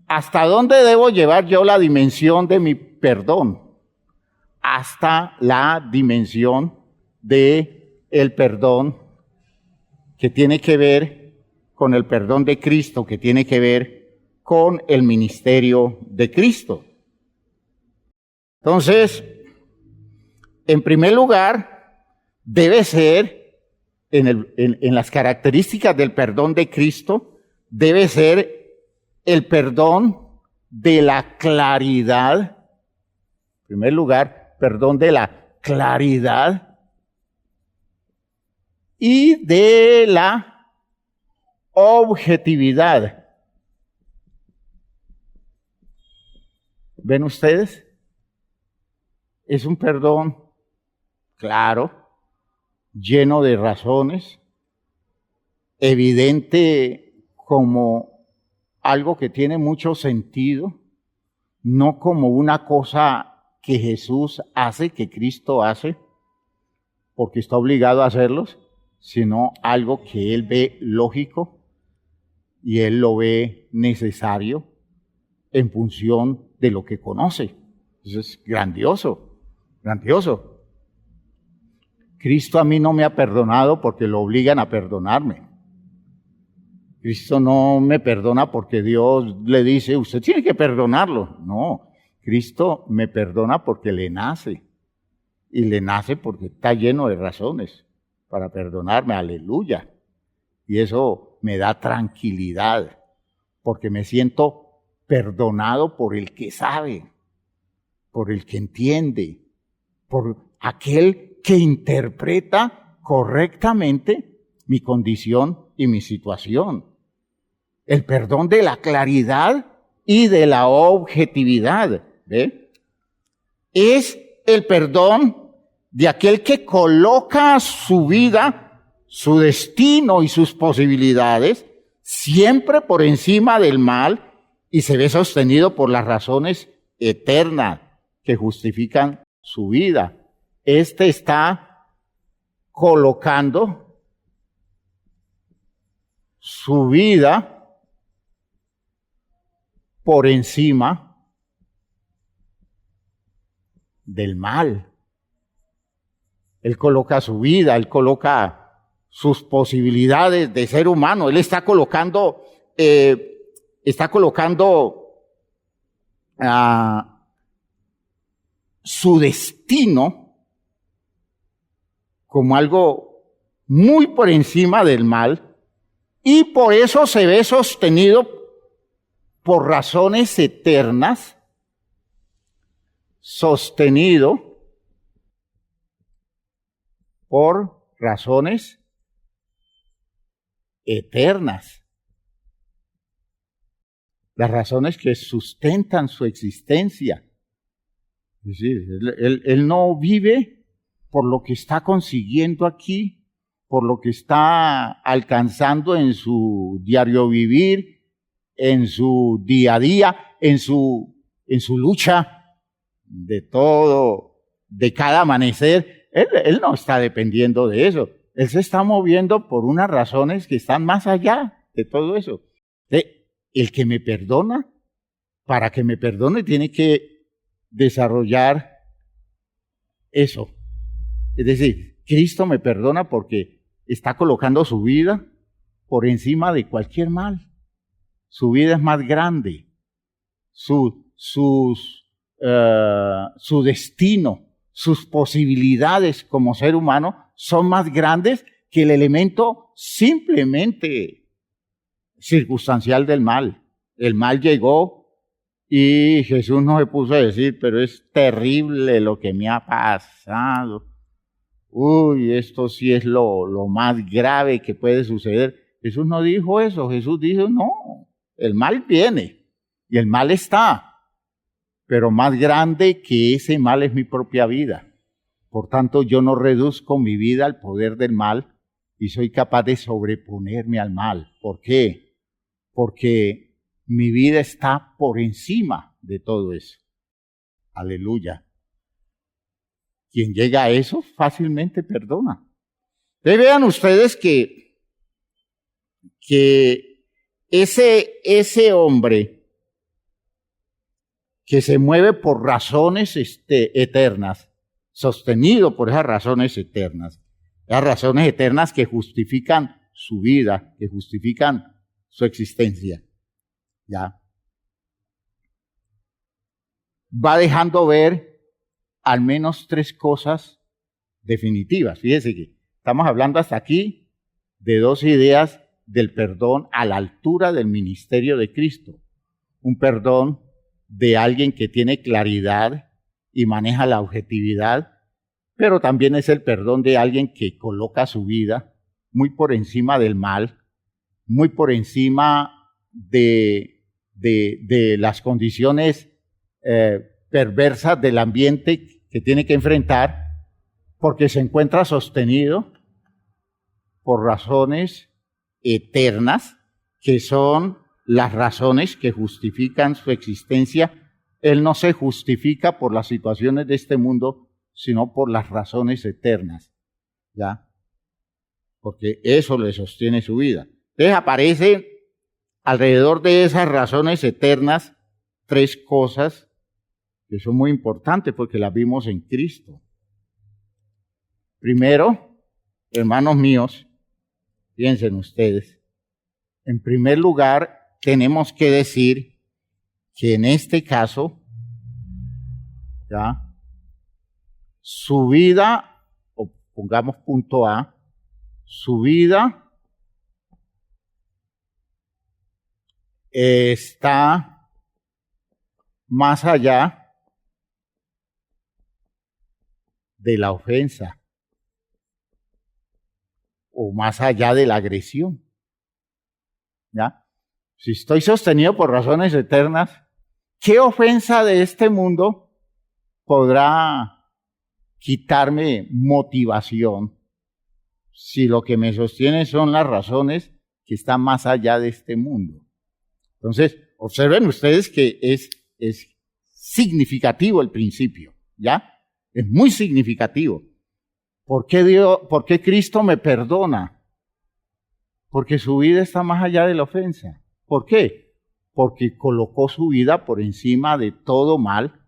Speaker 3: ¿hasta dónde debo llevar yo la dimensión de mi perdón? Hasta la dimensión de el perdón que tiene que ver con el perdón de Cristo, que tiene que ver con el ministerio de Cristo. Entonces, en primer lugar, debe ser, en las características del perdón de Cristo, debe ser el perdón de la claridad. En primer lugar, perdón de la claridad y de la objetividad. ¿Ven ustedes? Es un perdón claro, lleno de razones, evidente como algo que tiene mucho sentido, no como una cosa que Jesús hace, que Cristo hace, porque está obligado a hacerlos, sino algo que Él ve lógico y Él lo ve necesario en función de lo que conoce. Eso es grandioso, grandioso. Cristo a mí no me ha perdonado porque lo obligan a perdonarme. Cristo no me perdona porque Dios le dice, usted tiene que perdonarlo. No, Cristo me perdona porque le nace. Y le nace porque está lleno de razones para perdonarme. Aleluya. Y eso me da tranquilidad porque me siento perdonado por el que sabe, por el que entiende, por aquel que interpreta correctamente mi condición y mi situación. El perdón de la claridad y de la objetividad, ¿ve? Es el perdón de aquel que coloca su vida, su destino y sus posibilidades siempre por encima del mal y se ve sostenido por las razones eternas que justifican su vida. Este está colocando su vida por encima del mal. Él coloca su vida, él coloca sus posibilidades de ser humano. Él está colocando su destino como algo muy por encima del mal, y por eso se ve sostenido por razones eternas, sostenido por razones eternas. Las razones que sustentan su existencia. Es decir, él no vive por lo que está consiguiendo aquí, por lo que está alcanzando en su diario vivir, en su día a día, en su lucha de todo, de cada amanecer. Él no está dependiendo de eso. Él se está moviendo por unas razones que están más allá de todo eso. El que me perdona, para que me perdone, tiene que desarrollar eso. Es decir, Cristo me perdona porque está colocando su vida por encima de cualquier mal. Su vida es más grande. Su destino, sus posibilidades como ser humano son más grandes que el elemento simplemente circunstancial del mal. El mal llegó y Jesús no se puso a decir, pero es terrible lo que me ha pasado. Uy, esto sí es lo más grave que puede suceder. Jesús no dijo eso. Jesús dijo, no, el mal viene y el mal está, pero más grande que ese mal es mi propia vida. Por tanto, yo no reduzco mi vida al poder del mal y soy capaz de sobreponerme al mal. ¿Por qué? Porque mi vida está por encima de todo eso. Aleluya. Quien llega a eso fácilmente perdona. Entonces vean ustedes que ese hombre que se mueve por razones eternas, sostenido por esas razones eternas que justifican su vida, que justifican su existencia, ¿ya? Va dejando ver al menos 3 cosas definitivas. Fíjese que estamos hablando hasta aquí de 2 ideas del perdón a la altura del ministerio de Cristo. Un perdón de alguien que tiene claridad y maneja la objetividad, pero también es el perdón de alguien que coloca su vida muy por encima del mal, muy por encima de las condiciones perversas del ambiente que tiene que enfrentar, porque se encuentra sostenido por razones eternas, que son las razones que justifican su existencia. Él no se justifica por las situaciones de este mundo, sino por las razones eternas, ¿ya? Porque eso le sostiene su vida. Entonces aparece alrededor de esas razones eternas 3 cosas que son muy importantes porque las vimos en Cristo. Primero, hermanos míos, piensen ustedes, en primer lugar, tenemos que decir que en este caso, ¿ya?, su vida, o pongamos punto A, su vida está más allá de la ofensa o más allá de la agresión, ¿ya? Si estoy sostenido por razones eternas, ¿qué ofensa de este mundo podrá quitarme motivación si lo que me sostiene son las razones que están más allá de este mundo? Entonces, observen ustedes que es significativo el principio, ¿ya? Es muy significativo. ¿Por qué Cristo me perdona? Porque su vida está más allá de la ofensa. ¿Por qué? Porque colocó su vida por encima de todo mal,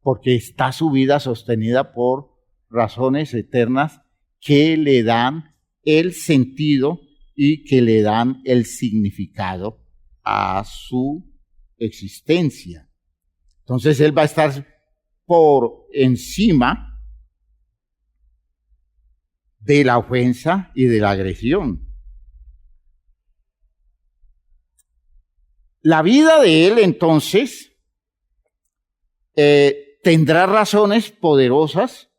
Speaker 3: porque está su vida sostenida por razones eternas que le dan el sentido y que le dan el significado a su existencia. Entonces Él va a estar por encima de la ofensa y de la agresión. La vida de Él, entonces, tendrá razones poderosas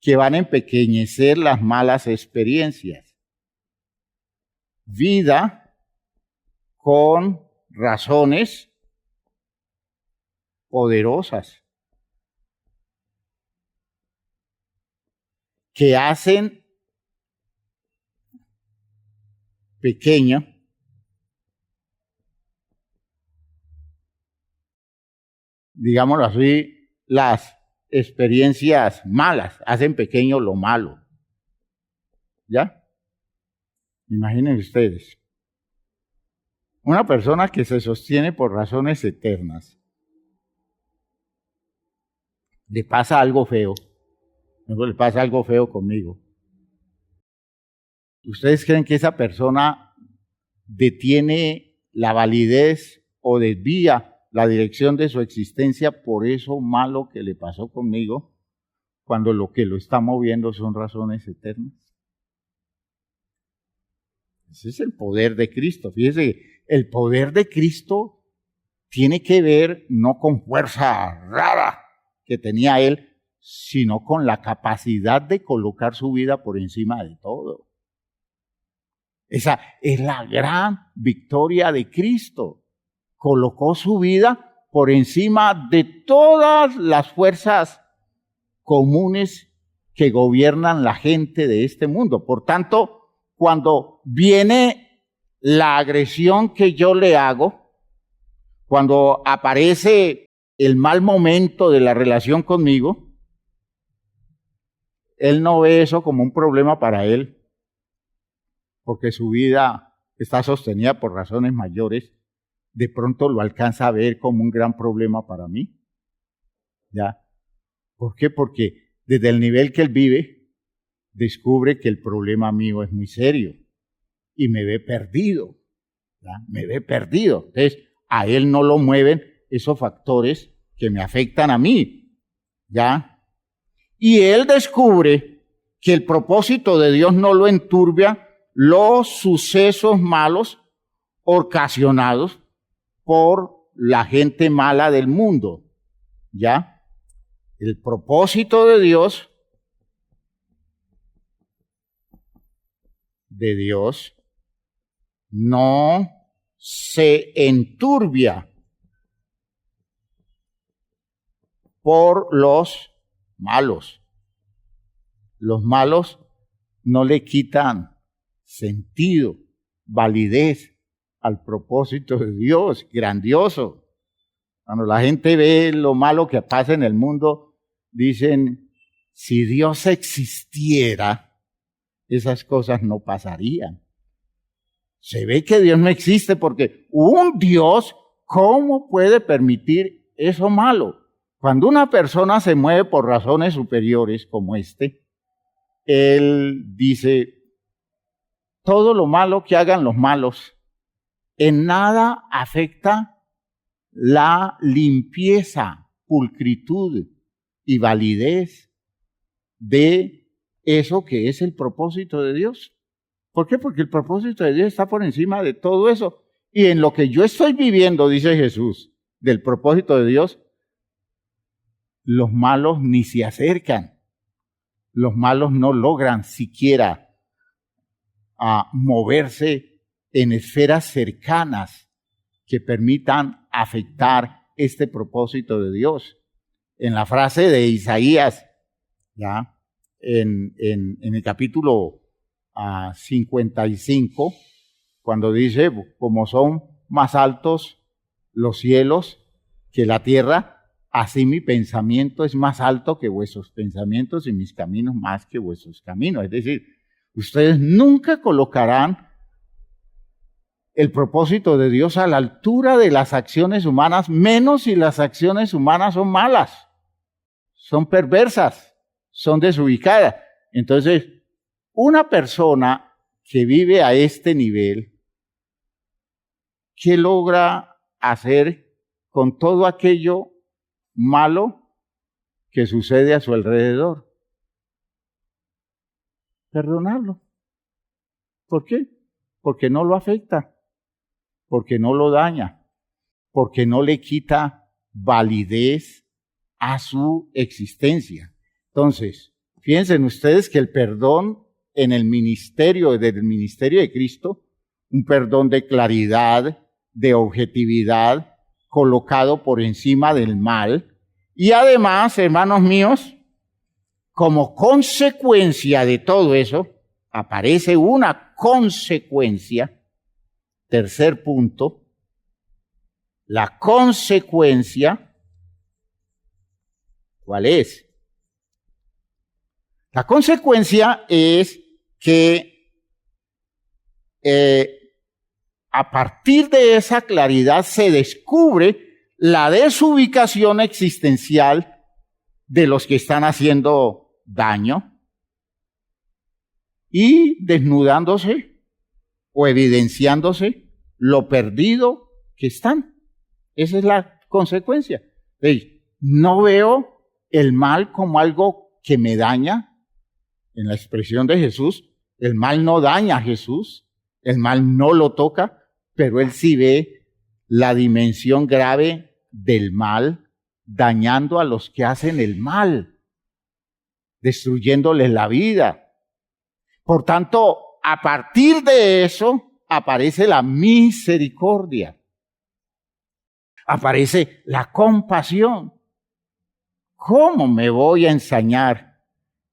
Speaker 3: que van a empequeñecer las malas experiencias. Vida con razones poderosas que hacen pequeño, digámoslo así, las experiencias malas hacen pequeño lo malo. ¿Ya? Imaginen ustedes. Una persona que se sostiene por razones eternas, le pasa algo feo. Luego le pasa algo feo conmigo. ¿Ustedes creen que esa persona detiene la validez o desvía la dirección de su existencia por eso malo que le pasó conmigo, cuando lo que lo está moviendo son razones eternas? Ese es el poder de Cristo. Fíjese, el poder de Cristo tiene que ver no con fuerza rara que tenía Él, sino con la capacidad de colocar su vida por encima de todo. Esa es la gran victoria de Cristo. Colocó su vida por encima de todas las fuerzas comunes que gobiernan la gente de este mundo. Por tanto, cuando viene la agresión que yo le hago, cuando aparece el mal momento de la relación conmigo, él no ve eso como un problema para él, porque su vida está sostenida por razones mayores. De pronto lo alcanza a ver como un gran problema para mí. ¿Ya? ¿Por qué? Porque desde el nivel que él vive, descubre que el problema mío es muy serio y me ve perdido. ¿Ya? Me ve perdido. Entonces, a él no lo mueven esos factores que me afectan a mí. ¿Ya? Y él descubre que el propósito de Dios no lo enturbia los sucesos malos ocasionados por la gente mala del mundo. ¿Ya? El propósito de Dios no se enturbia por los malos. Los malos no le quitan sentido, validez al propósito de Dios, grandioso. Cuando la gente ve lo malo que pasa en el mundo, dicen, si Dios existiera, esas cosas no pasarían. Se ve que Dios no existe porque un Dios, ¿cómo puede permitir eso malo? Cuando una persona se mueve por razones superiores como él dice, todo lo malo que hagan los malos, en nada afecta la limpieza, pulcritud y validez de eso que es el propósito de Dios. ¿Por qué? Porque el propósito de Dios está por encima de todo eso. Y en lo que yo estoy viviendo, dice Jesús, del propósito de Dios, los malos ni se acercan. Los malos no logran siquiera a moverse en esferas cercanas que permitan afectar este propósito de Dios. En la frase de Isaías, ya en el capítulo 55, cuando dice, como son más altos los cielos que la tierra, así mi pensamiento es más alto que vuestros pensamientos y mis caminos más que vuestros caminos. Es decir, ustedes nunca colocarán el propósito de Dios a la altura de las acciones humanas, menos si las acciones humanas son malas, son perversas, son desubicadas. Entonces, una persona que vive a este nivel, ¿qué logra hacer con todo aquello malo que sucede a su alrededor? Perdonarlo. ¿Por qué? Porque no lo afecta, porque no lo daña, porque no le quita validez a su existencia. Entonces, fíjense ustedes que el perdón en el ministerio, desde el ministerio de Cristo, un perdón de claridad, de objetividad, colocado por encima del mal. Y además, hermanos míos, como consecuencia de todo eso, aparece una consecuencia. Tercer punto, la consecuencia, ¿cuál es? La consecuencia es que a partir de esa claridad se descubre la desubicación existencial de los que están haciendo daño y desnudándose o evidenciándose lo perdido que están. Esa es la consecuencia. No veo el mal como algo que me daña. En la expresión de Jesús, el mal no daña a Jesús, el mal no lo toca, pero él sí ve la dimensión grave del mal dañando a los que hacen el mal, destruyéndoles la vida. Por tanto, a partir de eso aparece la misericordia, aparece la compasión. ¿Cómo me voy a ensañar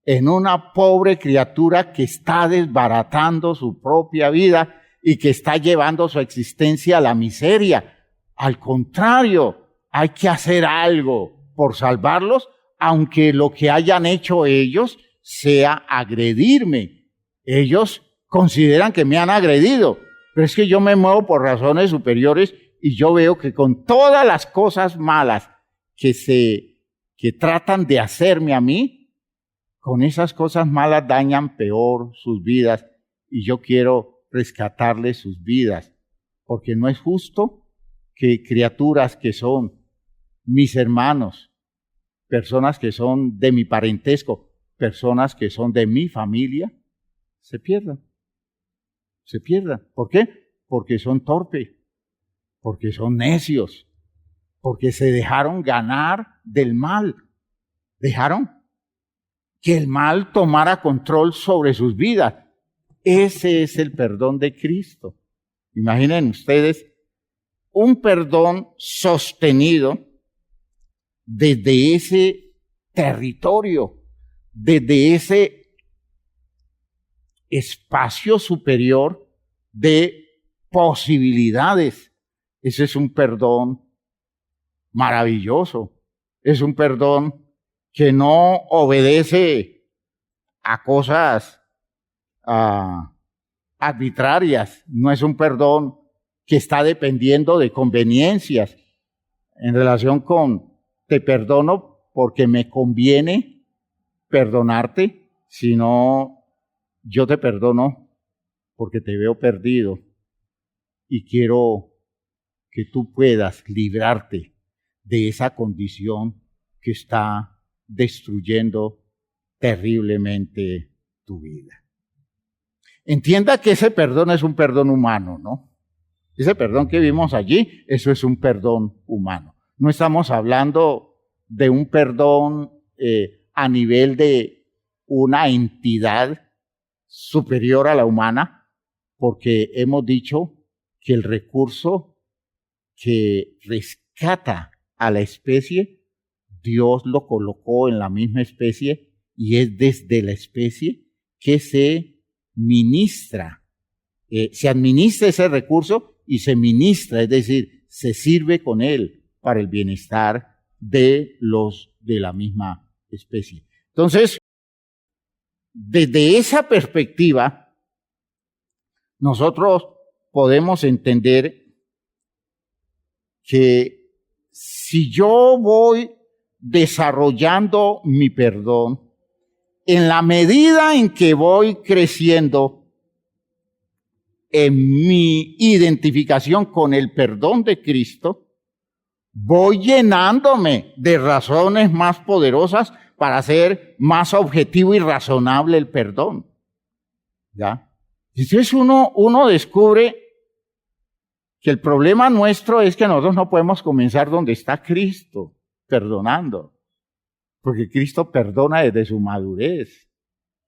Speaker 3: en una pobre criatura que está desbaratando su propia vida y que está llevando su existencia a la miseria? Al contrario, hay que hacer algo por salvarlos, aunque lo que hayan hecho ellos sea agredirme. Ellos consideran que me han agredido, pero es que yo me muevo por razones superiores y yo veo que con todas las cosas malas que tratan de hacerme a mí, con esas cosas malas dañan peor sus vidas y yo quiero rescatarles sus vidas, porque no es justo que criaturas que son mis hermanos, personas que son de mi parentesco, personas que son de mi familia, se pierdan. Se pierdan. ¿Por qué? Porque son torpes, porque son necios, porque se dejaron ganar del mal, dejaron que el mal tomara control sobre sus vidas. Ese es el perdón de Cristo. Imaginen ustedes un perdón sostenido desde ese territorio, desde ese espacio superior de posibilidades. Ese es un perdón maravilloso. Es un perdón que no obedece a cosas arbitrarias. No es un perdón que está dependiendo de conveniencias en relación con te perdono porque me conviene perdonarte, sino yo te perdono porque te veo perdido y quiero que tú puedas librarte de esa condición que está destruyendo terriblemente tu vida. Entienda que ese perdón es un perdón humano, ¿no? Ese perdón que vimos allí, eso es un perdón humano. No estamos hablando de un perdón a nivel de una entidad superior a la humana, porque hemos dicho que el recurso que rescata a la especie, Dios lo colocó en la misma especie y es desde la especie que se ministra, se administra ese recurso y se ministra, es decir, se sirve con él para el bienestar de los de la misma especie. Entonces, desde esa perspectiva, nosotros podemos entender que si yo voy desarrollando mi perdón, en la medida en que voy creciendo en mi identificación con el perdón de Cristo, voy llenándome de razones más poderosas para hacer más objetivo y razonable el perdón. ¿Ya? Entonces uno descubre que el problema nuestro es que nosotros no podemos comenzar donde está Cristo, perdonando, porque Cristo perdona desde su madurez,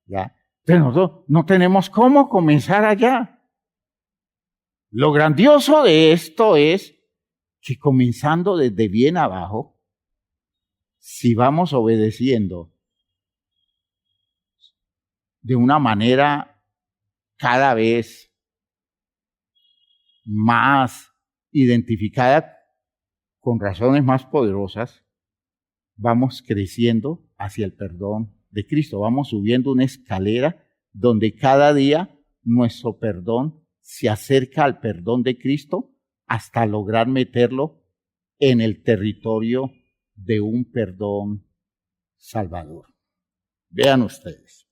Speaker 3: ¿ya? Pero nosotros no tenemos cómo comenzar allá. Lo grandioso de esto es que comenzando desde bien abajo, si vamos obedeciendo de una manera cada vez más identificada con razones más poderosas, vamos creciendo hacia el perdón de Cristo. Vamos subiendo una escalera donde cada día nuestro perdón se acerca al perdón de Cristo hasta lograr meterlo en el territorio de un perdón salvador. Vean ustedes.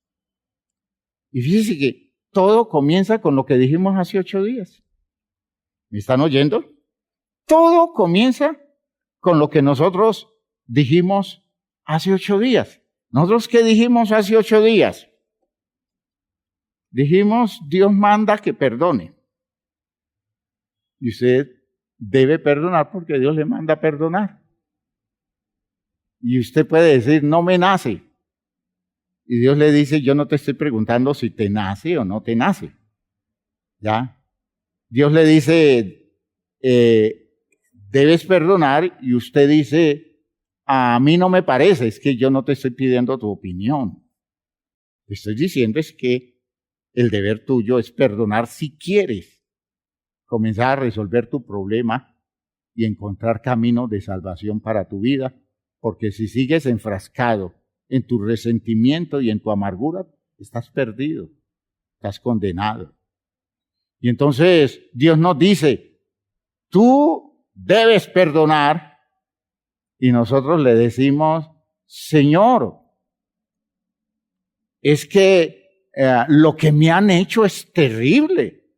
Speaker 3: Y fíjense que todo comienza con lo que dijimos hace 8 días. ¿Me están oyendo? Todo comienza con lo que nosotros dijimos hace 8 días. ¿Nosotros qué dijimos hace 8 días? Dijimos, Dios manda que perdone. Y usted debe perdonar porque Dios le manda a perdonar. Y usted puede decir, no me nace. Y Dios le dice, yo no te estoy preguntando si te nace o no te nace. ¿Ya? Dios le dice, debes perdonar, y usted dice, a mí no me parece, es que yo no te estoy pidiendo tu opinión. Te estoy diciendo es que el deber tuyo es perdonar si quieres comenzar a resolver tu problema y encontrar caminos de salvación para tu vida, porque si sigues enfrascado en tu resentimiento y en tu amargura, estás perdido, estás condenado. Y entonces Dios nos dice, tú debes perdonar, y nosotros le decimos, Señor, es que lo que me han hecho es terrible,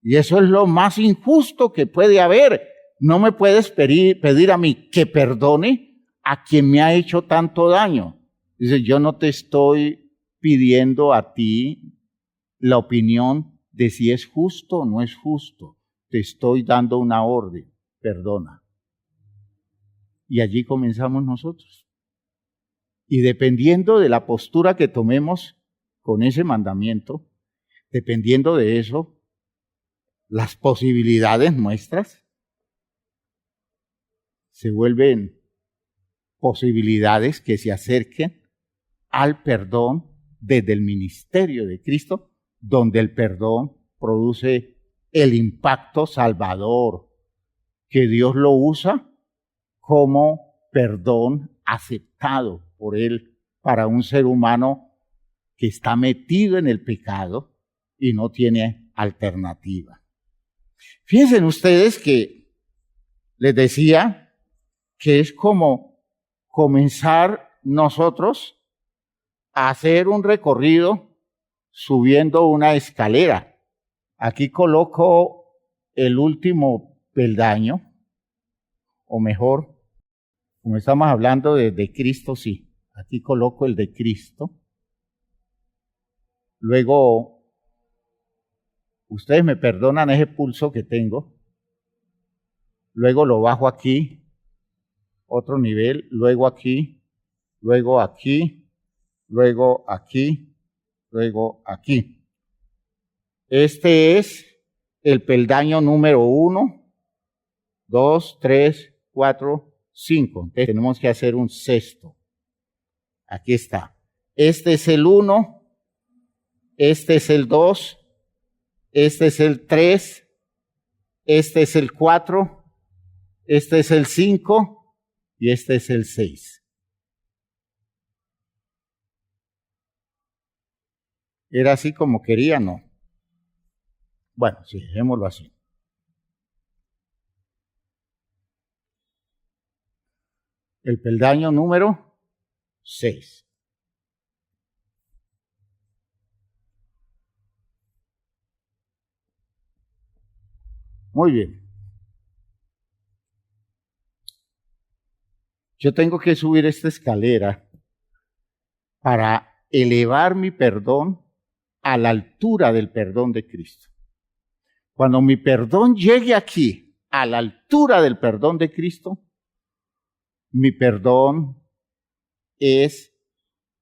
Speaker 3: y eso es lo más injusto que puede haber. No me puedes pedir a mí que perdone a quien me ha hecho tanto daño. Dice, yo no te estoy pidiendo a ti la opinión de si es justo o no es justo. Te estoy dando una orden, perdona. Y allí comenzamos nosotros. Y dependiendo de la postura que tomemos con ese mandamiento, dependiendo de eso, las posibilidades nuestras se vuelven posibilidades que se acerquen al perdón desde el ministerio de Cristo, donde el perdón produce el impacto salvador, que Dios lo usa como perdón aceptado por Él para un ser humano que está metido en el pecado y no tiene alternativa. Fíjense ustedes que les decía que es como comenzar nosotros a hacer un recorrido subiendo una escalera. Aquí coloco el último peldaño, o mejor, como estamos hablando de Cristo, sí, aquí coloco el de Cristo. Luego, ustedes me perdonan ese pulso que tengo. Luego lo bajo aquí, otro nivel, luego aquí, luego aquí, luego aquí, luego aquí. Este es el peldaño número 1, 2, 3, 4, 5. Entonces tenemos que hacer un sexto. Aquí está. Este es el 1, este es el 2, este es el 3, este es el 4, este es el 5 y este es el 6. ¿Era así como quería? No. Bueno, sí, dejémoslo así. El peldaño número 6. Muy bien. Yo tengo que subir esta escalera para elevar mi perdón a la altura del perdón de Cristo. Cuando mi perdón llegue aquí, a la altura del perdón de Cristo, mi perdón es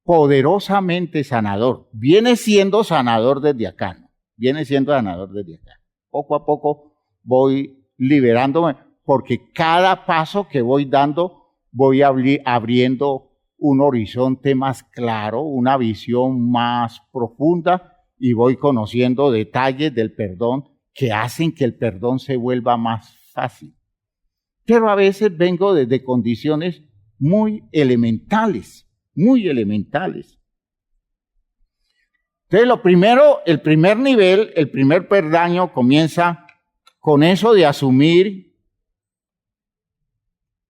Speaker 3: poderosamente sanador. Viene siendo sanador desde acá, ¿no? Viene siendo sanador desde acá. Poco a poco voy liberándome, porque cada paso que voy dando, voy abriendo un horizonte más claro, una visión más profunda y voy conociendo detalles del perdón que hacen que el perdón se vuelva más fácil. Pero a veces vengo desde condiciones muy elementales, muy elementales. Entonces, lo primero, el primer nivel, el primer peldaño comienza con eso de asumir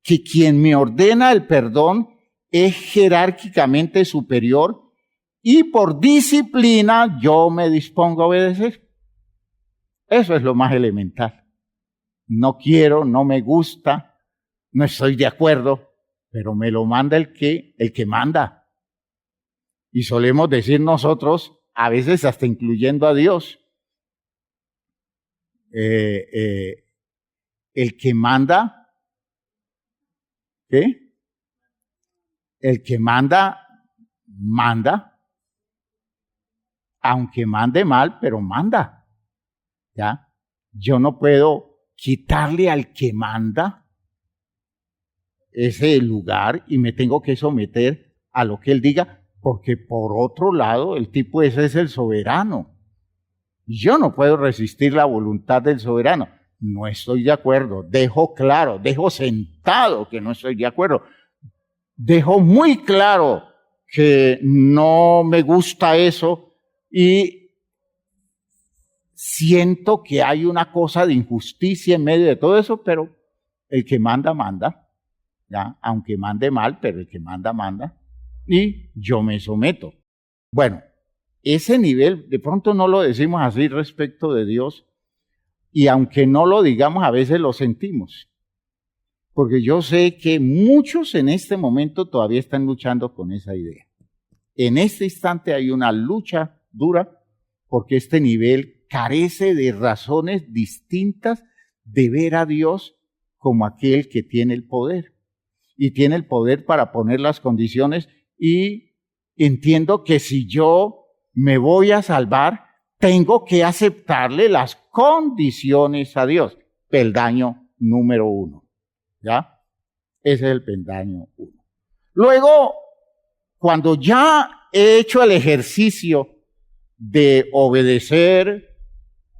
Speaker 3: que quien me ordena el perdón es jerárquicamente superior y por disciplina yo me dispongo a obedecer. Eso es lo más elemental. No quiero, no me gusta, no estoy de acuerdo, pero me lo manda el que manda. Y solemos decir nosotros, a veces hasta incluyendo a Dios, el que manda, ¿qué? El que manda, aunque mande mal, pero manda, ¿ya? Yo no puedo quitarle al que manda ese lugar y me tengo que someter a lo que él diga, porque por otro lado, el tipo ese es el soberano. Yo no puedo resistir la voluntad del soberano. No estoy de acuerdo. Dejo claro, dejo sentado que no estoy de acuerdo. Dejo muy claro que no me gusta eso y siento que hay una cosa de injusticia en medio de todo eso, pero el que manda, manda. ¿Ya? Aunque mande mal, pero el que manda, manda. Y yo me someto. Bueno, ese nivel, de pronto no lo decimos así respecto de Dios, y aunque no lo digamos, a veces lo sentimos. Porque yo sé que muchos en este momento todavía están luchando con esa idea. En este instante hay una lucha dura porque este nivel carece de razones distintas de ver a Dios como aquel que tiene el poder. Y tiene el poder para poner las condiciones. Y entiendo que si yo me voy a salvar, tengo que aceptarle las condiciones a Dios. Peldaño número 1. ¿Ya? Ese es el peldaño 1. Luego, cuando ya he hecho el ejercicio de obedecer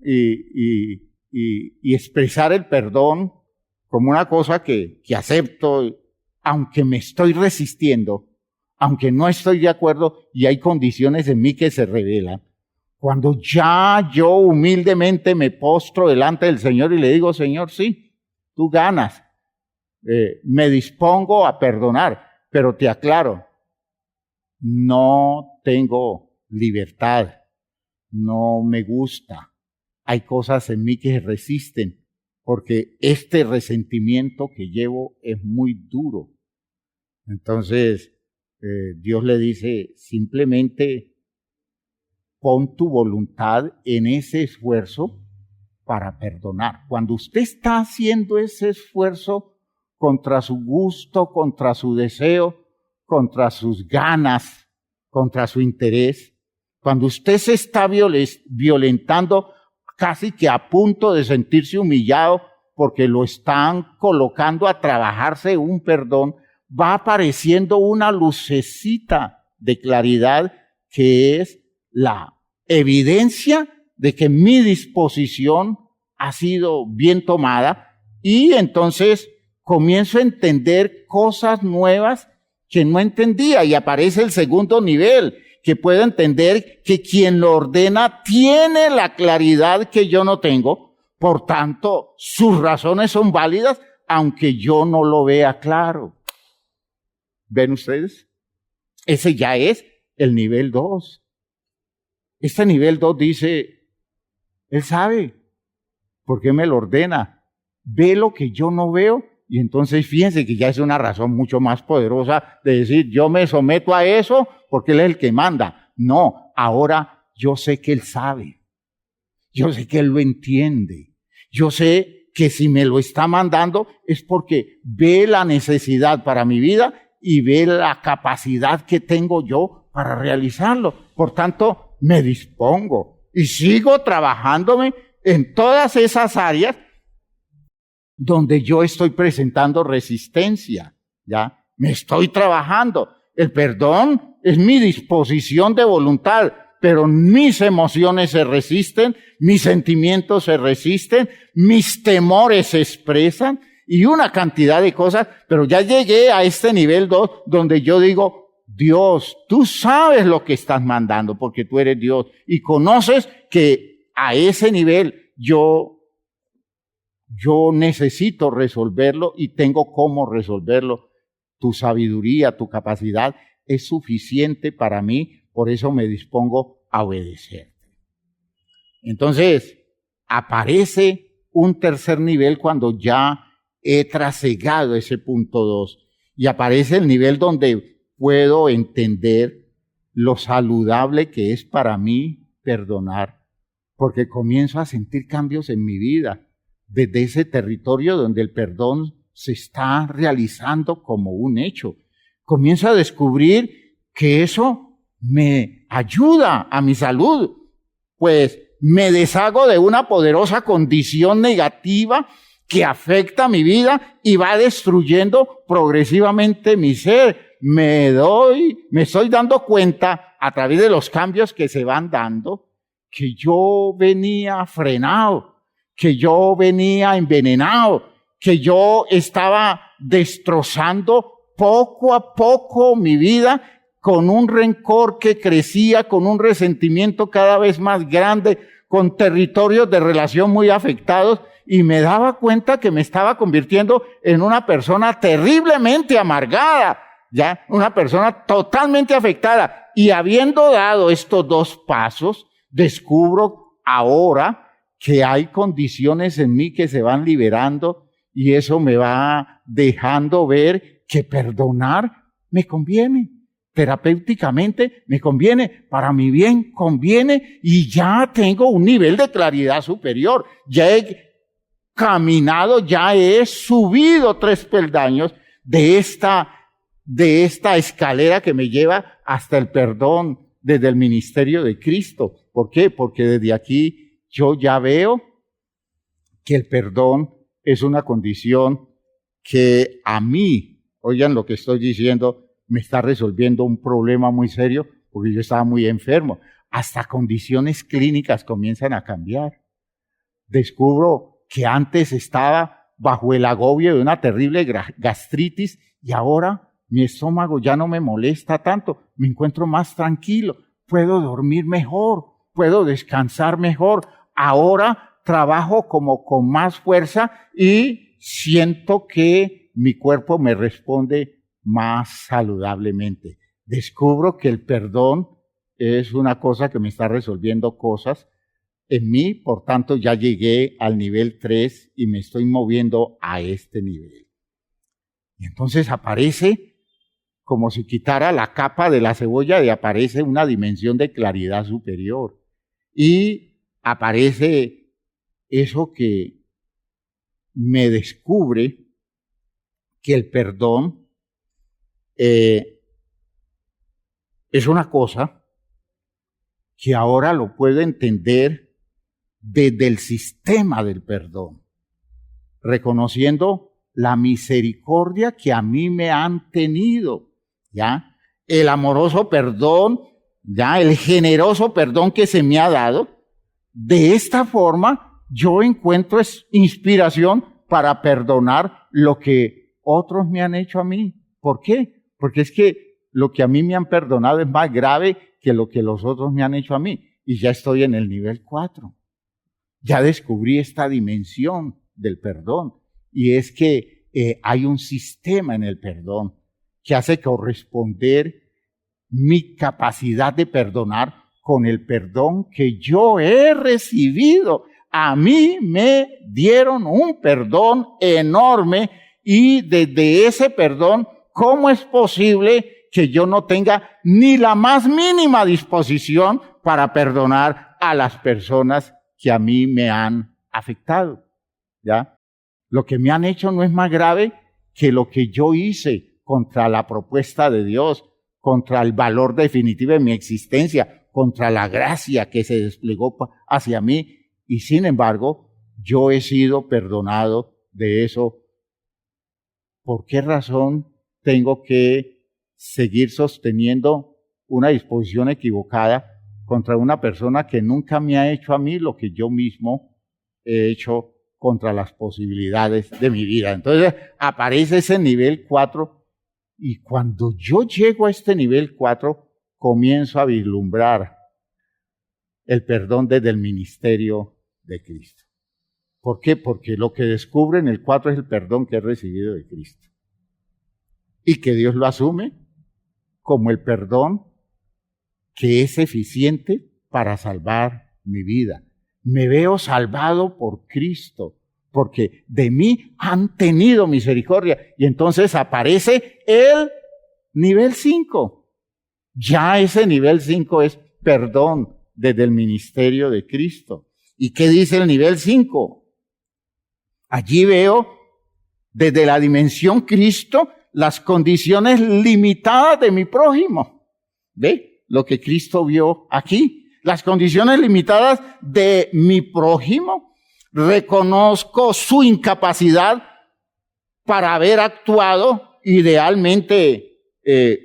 Speaker 3: y expresar el perdón como una cosa que acepto, aunque me estoy resistiendo, aunque no estoy de acuerdo y hay condiciones en mí que se revelan, cuando ya yo humildemente me postro delante del Señor y le digo, Señor, sí, tú ganas, me dispongo a perdonar, pero te aclaro, no tengo libertad, no me gusta, hay cosas en mí que se resisten, porque este resentimiento que llevo es muy duro. Entonces, Dios le dice, simplemente pon tu voluntad en ese esfuerzo para perdonar. Cuando usted está haciendo ese esfuerzo contra su gusto, contra su deseo, contra sus ganas, contra su interés, cuando usted se está violentando casi que a punto de sentirse humillado porque lo están colocando a trabajarse un perdón, va apareciendo una lucecita de claridad que es la evidencia de que mi disposición ha sido bien tomada y entonces comienzo a entender cosas nuevas que no entendía y aparece el segundo nivel, que puedo entender que quien lo ordena tiene la claridad que yo no tengo, por tanto sus razones son válidas aunque yo no lo vea claro. ¿Ven ustedes? Ese ya es el nivel 2. Este nivel 2 dice, Él sabe por qué me lo ordena, ve lo que yo no veo, y entonces fíjense que ya es una razón mucho más poderosa de decir, yo me someto a eso porque Él es el que manda. No, ahora yo sé que Él sabe, yo sé que Él lo entiende, yo sé que si me lo está mandando es porque ve la necesidad para mi vida y ve la capacidad que tengo yo para realizarlo. Por tanto, me dispongo y sigo trabajándome en todas esas áreas donde yo estoy presentando resistencia, ¿ya? Me estoy trabajando. El perdón es mi disposición de voluntad, pero mis emociones se resisten, mis sentimientos se resisten, mis temores se expresan y una cantidad de cosas, pero ya llegué a este nivel 2 donde yo digo, Dios, tú sabes lo que estás mandando porque tú eres Dios y conoces que a ese nivel yo necesito resolverlo y tengo cómo resolverlo. Tu sabiduría, tu capacidad es suficiente para mí, por eso me dispongo a obedecerte. Entonces, aparece un tercer nivel cuando ya he trasegado ese punto 2 y aparece el nivel donde puedo entender lo saludable que es para mí perdonar, porque comienzo a sentir cambios en mi vida desde ese territorio donde el perdón se está realizando como un hecho. Comienzo a descubrir que eso me ayuda a mi salud, pues me deshago de una poderosa condición negativa que afecta mi vida y va destruyendo progresivamente mi ser. Me estoy dando cuenta a través de los cambios que se van dando que yo venía frenado, que yo venía envenenado, que yo estaba destrozando poco a poco mi vida con un rencor que crecía, con un resentimiento cada vez más grande, con territorios de relación muy afectados, y me daba cuenta que me estaba convirtiendo en una persona terriblemente amargada, ya, una persona totalmente afectada. Y habiendo dado estos 2 pasos, descubro ahora que hay condiciones en mí que se van liberando y eso me va dejando ver que perdonar me conviene. Terapéuticamente me conviene, para mi bien conviene y ya tengo un nivel de claridad superior. Ya he caminado, ya he subido 3 peldaños de esta escalera que me lleva hasta el perdón desde el ministerio de Cristo. ¿Por qué? Porque desde aquí yo ya veo que el perdón es una condición que a mí, oigan lo que estoy diciendo, me está resolviendo un problema muy serio porque yo estaba muy enfermo. Hasta condiciones clínicas comienzan a cambiar. Descubro que antes estaba bajo el agobio de una terrible gastritis y ahora mi estómago ya no me molesta tanto, me encuentro más tranquilo, puedo dormir mejor, puedo descansar mejor. Ahora trabajo como con más fuerza y siento que mi cuerpo me responde más saludablemente. Descubro que el perdón es una cosa que me está resolviendo cosas en mí, por tanto ya llegué al nivel 3 y me estoy moviendo a este nivel. Y entonces aparece, como si quitara la capa de la cebolla, y aparece una dimensión de claridad superior. Y aparece eso que me descubre que el perdón es una cosa que ahora lo puedo entender desde el sistema del perdón, reconociendo la misericordia que a mí me han tenido, ¿ya? El amoroso perdón, ¿ya? El generoso perdón que se me ha dado. De esta forma, yo encuentro inspiración para perdonar lo que otros me han hecho a mí. ¿Por qué? Porque es que lo que a mí me han perdonado es más grave que lo que los otros me han hecho a mí. Y ya estoy en el nivel 4. Ya descubrí esta dimensión del perdón. Y es que hay un sistema en el perdón que hace corresponder mi capacidad de perdonar con el perdón que yo he recibido. A mí me dieron un perdón enorme y desde ese perdón, ¿cómo es posible que yo no tenga ni la más mínima disposición para perdonar a las personas que a mí me han afectado? ¿Ya? Lo que me han hecho no es más grave que lo que yo hice contra la propuesta de Dios, contra el valor definitivo de mi existencia, contra la gracia que se desplegó hacia mí. Y sin embargo, yo he sido perdonado de eso. ¿Por qué razón tengo que seguir sosteniendo una disposición equivocada contra una persona que nunca me ha hecho a mí lo que yo mismo he hecho contra las posibilidades de mi vida. Entonces aparece ese nivel 4 y cuando yo llego a este nivel 4 comienzo a vislumbrar el perdón desde el ministerio de Cristo. ¿Por qué? Porque lo que descubre en el 4 es el perdón que he recibido de Cristo y que Dios lo asume como el perdón que es eficiente para salvar mi vida. Me veo salvado por Cristo, porque de mí han tenido misericordia. Y entonces aparece el nivel 5. Ya ese nivel 5 es perdón desde el ministerio de Cristo. ¿Y qué dice el nivel 5? Allí veo desde la dimensión Cristo las condiciones limitadas de mi prójimo. ¿Ve? Lo que Cristo vio aquí. Las condiciones limitadas de mi prójimo. Reconozco su incapacidad para haber actuado idealmente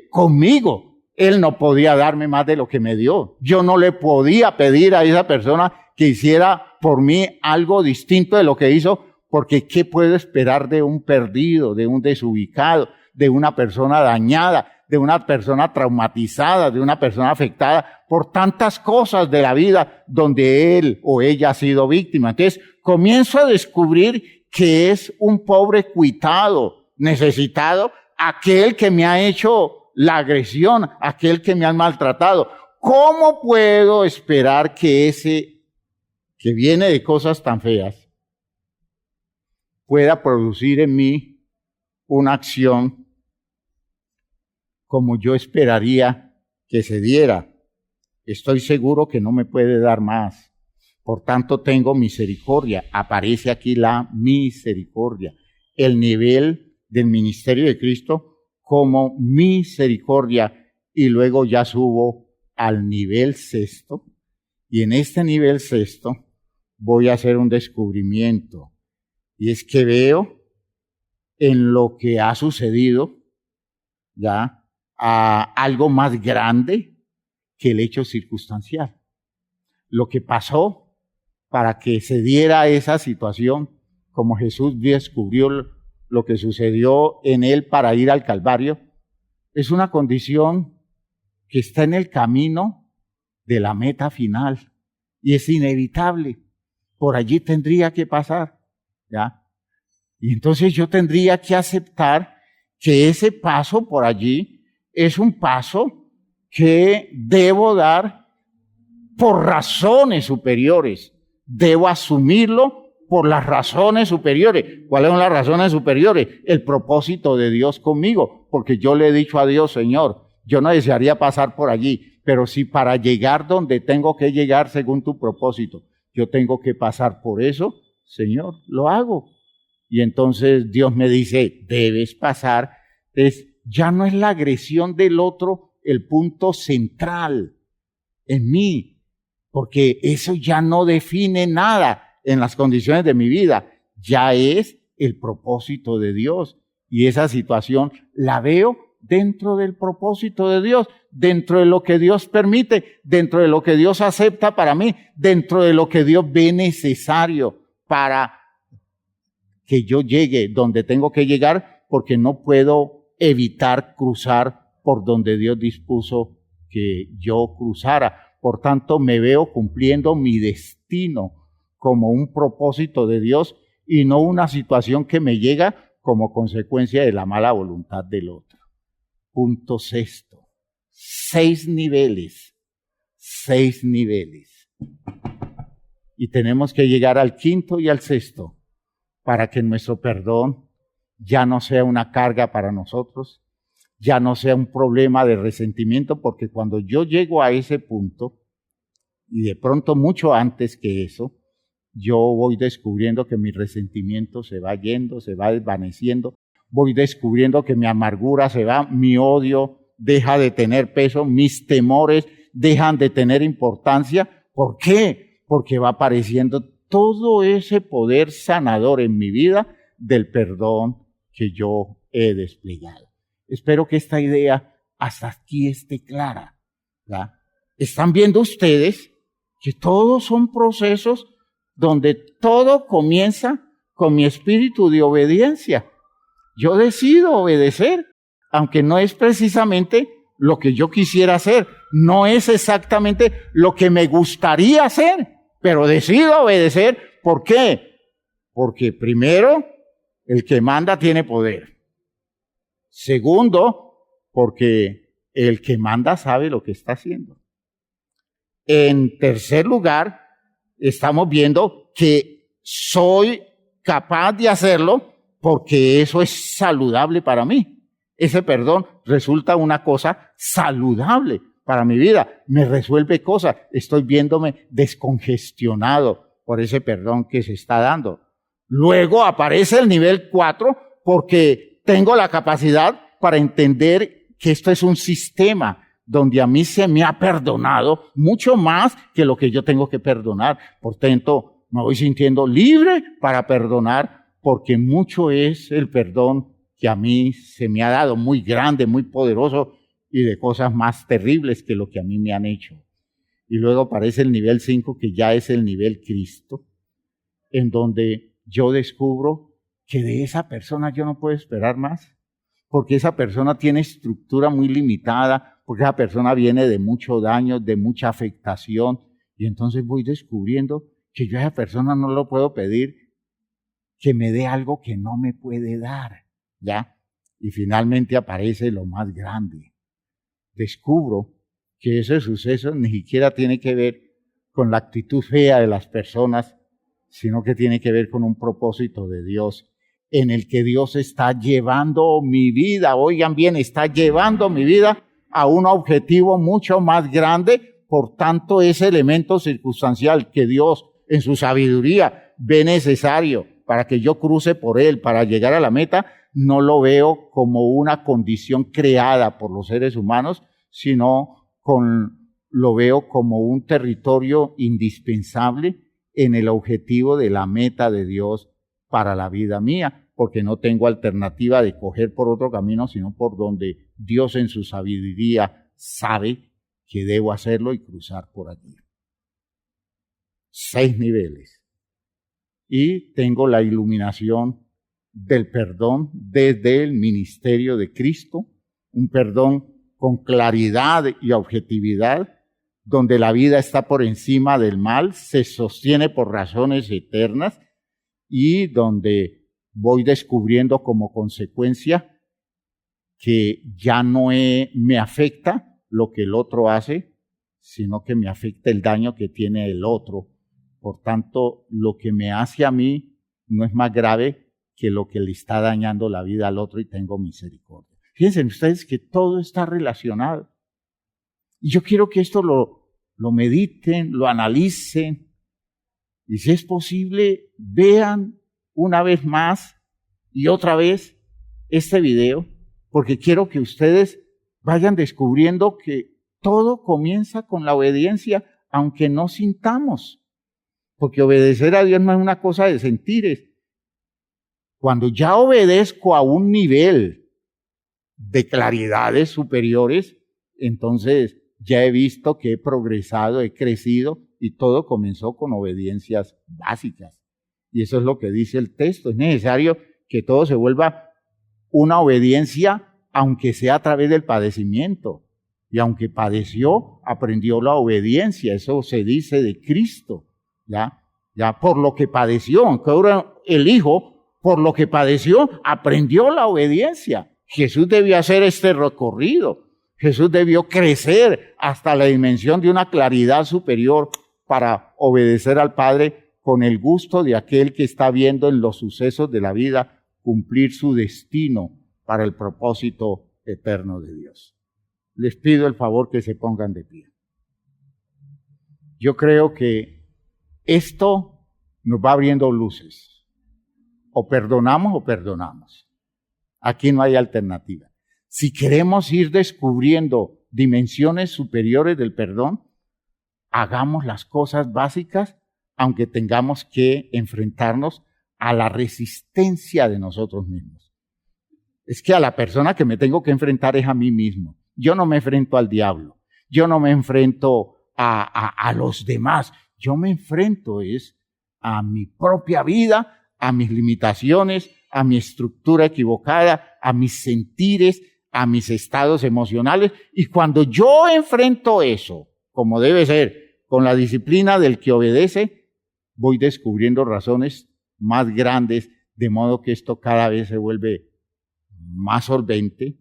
Speaker 3: conmigo. Él no podía darme más de lo que me dio. Yo no le podía pedir a esa persona que hiciera por mí algo distinto de lo que hizo, porque ¿qué puedo esperar de un perdido, de un desubicado, de una persona dañada, de una persona traumatizada, de una persona afectada por tantas cosas de la vida donde él o ella ha sido víctima? Entonces, comienzo a descubrir que es un pobre cuitado, necesitado, aquel que me ha hecho la agresión, aquel que me ha maltratado. ¿Cómo puedo esperar que ese que viene de cosas tan feas pueda producir en mí una acción como yo esperaría que se diera? Estoy seguro que no me puede dar más. Por tanto, tengo misericordia. Aparece aquí la misericordia. El nivel del ministerio de Cristo como misericordia. Y luego ya subo al nivel 6. Y en este nivel 6 voy a hacer un descubrimiento. Y es que veo en lo que ha sucedido ya a algo más grande que el hecho circunstancial. Lo que pasó para que se diera esa situación, como Jesús descubrió lo que sucedió en él para ir al Calvario, es una condición que está en el camino de la meta final y es inevitable. Por allí tendría que pasar, ¿ya? Y entonces yo tendría que aceptar que ese paso por allí es un paso que debo dar por razones superiores. Debo asumirlo por las razones superiores. ¿Cuáles son las razones superiores? El propósito de Dios conmigo, porque yo le he dicho a Dios: Señor, yo no desearía pasar por allí, pero si para llegar donde tengo que llegar según tu propósito, yo tengo que pasar por eso, Señor, lo hago. Y entonces Dios me dice: debes pasar. Ya no es la agresión del otro el punto central en mí, porque eso ya no define nada en las condiciones de mi vida. Ya es el propósito de Dios. Y esa situación la veo dentro del propósito de Dios, dentro de lo que Dios permite, dentro de lo que Dios acepta para mí, dentro de lo que Dios ve necesario para que yo llegue donde tengo que llegar, porque no puedo evitar cruzar por donde Dios dispuso que yo cruzara. Por tanto, me veo cumpliendo mi destino como un propósito de Dios y no una situación que me llega como consecuencia de la mala voluntad del otro. Punto 6. 6 niveles. 6 niveles. Y tenemos que llegar al 5º y al 6 para que nuestro perdón ya no sea una carga para nosotros, ya no sea un problema de resentimiento, porque cuando yo llego a ese punto, y de pronto mucho antes que eso, yo voy descubriendo que mi resentimiento se va yendo, se va desvaneciendo, voy descubriendo que mi amargura se va, mi odio deja de tener peso, mis temores dejan de tener importancia. ¿Por qué? Porque va apareciendo todo ese poder sanador en mi vida del perdón que yo he desplegado. Espero que esta idea hasta aquí esté clara, ¿verdad? están viendo ustedes que todos son procesos donde todo comienza con mi espíritu de obediencia. Yo decido obedecer, aunque no es precisamente lo que yo quisiera hacer, no es exactamente lo que me gustaría hacer, pero decido obedecer. ¿Por qué? Porque primero, el que manda tiene poder. Segundo, porque el que manda sabe lo que está haciendo. En tercer lugar, estamos viendo que soy capaz de hacerlo porque eso es saludable para mí. Ese perdón resulta una cosa saludable para mi vida. Me resuelve cosas. Estoy viéndome descongestionado por ese perdón que se está dando. Luego aparece el nivel 4 porque tengo la capacidad para entender que esto es un sistema donde a mí se me ha perdonado mucho más que lo que yo tengo que perdonar. Por tanto, me voy sintiendo libre para perdonar porque mucho es el perdón que a mí se me ha dado, muy grande, muy poderoso y de cosas más terribles que lo que a mí me han hecho. Y luego aparece el nivel 5, que ya es el nivel Cristo, en donde yo descubro que de esa persona yo no puedo esperar más, porque esa persona tiene estructura muy limitada, porque esa persona viene de mucho daño, de mucha afectación, y entonces voy descubriendo que yo a esa persona no lo puedo pedir que me dé algo que no me puede dar, ¿ya? Y finalmente aparece lo más grande. Descubro que ese suceso ni siquiera tiene que ver con la actitud fea de las personas, sino que tiene que ver con un propósito de Dios, en el que Dios está llevando mi vida, oigan bien, está llevando mi vida a un objetivo mucho más grande. Por tanto, ese elemento circunstancial que Dios en su sabiduría ve necesario para que yo cruce por él, para llegar a la meta, no lo veo como una condición creada por los seres humanos, sino lo veo como un territorio indispensable en el objetivo de la meta de Dios para la vida mía, porque no tengo alternativa de coger por otro camino, sino por donde Dios en su sabiduría sabe que debo hacerlo y cruzar por allí. 6 niveles. Y tengo la iluminación del perdón desde el ministerio de Cristo, un perdón con claridad y objetividad, donde la vida está por encima del mal, se sostiene por razones eternas y donde voy descubriendo como consecuencia que ya no me afecta lo que el otro hace, sino que me afecta el daño que tiene el otro. Por tanto, lo que me hace a mí no es más grave que lo que le está dañando la vida al otro y tengo misericordia. Fíjense ustedes que todo está relacionado. Y yo quiero que esto lo mediten, lo analicen y si es posible, vean una vez más y otra vez este video, porque quiero que ustedes vayan descubriendo que todo comienza con la obediencia, aunque no sintamos. Porque obedecer a Dios no es una cosa de sentires. Cuando ya obedezco a un nivel de claridades superiores, entonces ya he visto que he progresado, he crecido y todo comenzó con obediencias básicas. Y eso es lo que dice el texto. Es necesario que todo se vuelva una obediencia, aunque sea a través del padecimiento. Y aunque padeció, aprendió la obediencia. Eso se dice de Cristo. Ya por lo que padeció, aunque ahora el Hijo, por lo que padeció, aprendió la obediencia. Jesús debió hacer este recorrido. Jesús debió crecer hasta la dimensión de una claridad superior para obedecer al Padre con el gusto de aquel que está viendo en los sucesos de la vida cumplir su destino para el propósito eterno de Dios. Les pido el favor que se pongan de pie. Yo creo que esto nos va abriendo luces. O perdonamos o perdonamos. Aquí no hay alternativa. Si queremos ir descubriendo dimensiones superiores del perdón, hagamos las cosas básicas, aunque tengamos que enfrentarnos a la resistencia de nosotros mismos. Es que a la persona que me tengo que enfrentar es a mí mismo. Yo no me enfrento al diablo. yo no me enfrento a los demás, yo me enfrento a mi propia vida, a mis limitaciones, a mi estructura equivocada, a mis sentires, a mis estados emocionales. Y cuando yo enfrento eso, como debe ser, con la disciplina del que obedece, voy descubriendo razones más grandes, de modo que esto cada vez se vuelve más solvente,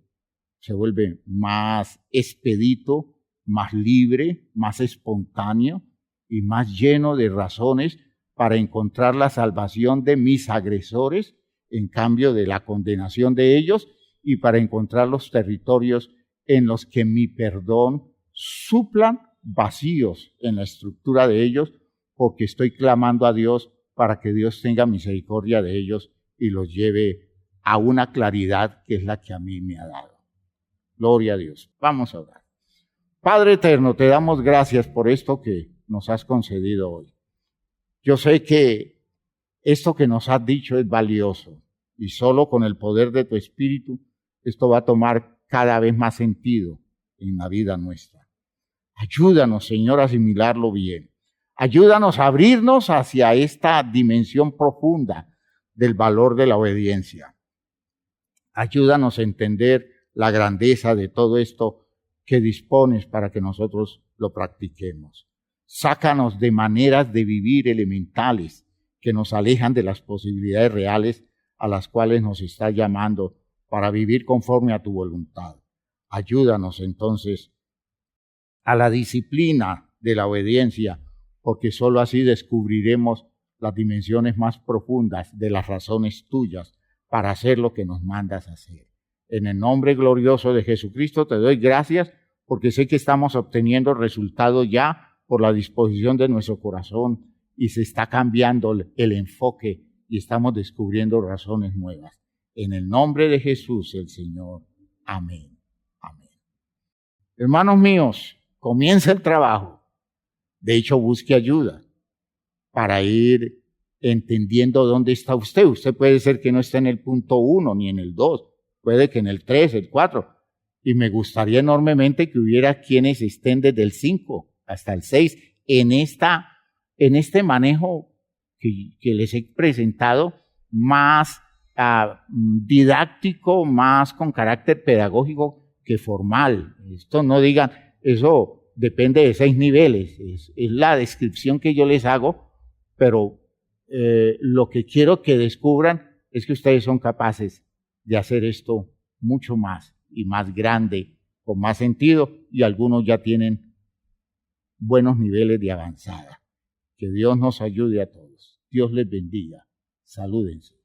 Speaker 3: se vuelve más expedito, más libre, más espontáneo y más lleno de razones para encontrar la salvación de mis agresores en cambio de la condenación de ellos, y para encontrar los territorios en los que mi perdón suplan vacíos en la estructura de ellos, porque estoy clamando a Dios para que Dios tenga misericordia de ellos y los lleve a una claridad que es la que a mí me ha dado. Gloria a Dios. Vamos a orar. Padre eterno, te damos gracias por esto que nos has concedido hoy. Yo sé que esto que nos has dicho es valioso y solo con el poder de tu Espíritu esto va a tomar cada vez más sentido en la vida nuestra. Ayúdanos, Señor, a asimilarlo bien. Ayúdanos a abrirnos hacia esta dimensión profunda del valor de la obediencia. Ayúdanos a entender la grandeza de todo esto que dispones para que nosotros lo practiquemos. Sácanos de maneras de vivir elementales que nos alejan de las posibilidades reales a las cuales nos está llamando para vivir conforme a tu voluntad. Ayúdanos entonces a la disciplina de la obediencia, porque sólo así descubriremos las dimensiones más profundas de las razones tuyas para hacer lo que nos mandas hacer. En el nombre glorioso de Jesucristo te doy gracias, porque sé que estamos obteniendo resultados ya por la disposición de nuestro corazón y se está cambiando el enfoque y estamos descubriendo razones nuevas. En el nombre de Jesús el Señor. Amén. Amén. Hermanos míos, comienza el trabajo. De hecho, busque ayuda para ir entendiendo dónde está usted. Usted puede ser que no esté en el punto 1 ni en el 2, puede que en el 3, el 4. Y me gustaría enormemente que hubiera quienes estén desde el 5 hasta el 6 en este manejo que les he presentado, más didáctico, más con carácter pedagógico que formal. Esto no digan, eso depende de 6 niveles, es la descripción que yo les hago, pero lo que quiero que descubran es que ustedes son capaces de hacer esto mucho más y más grande, con más sentido, y algunos ya tienen buenos niveles de avanzada. Que Dios nos ayude a todos. Dios les bendiga. Salúdense.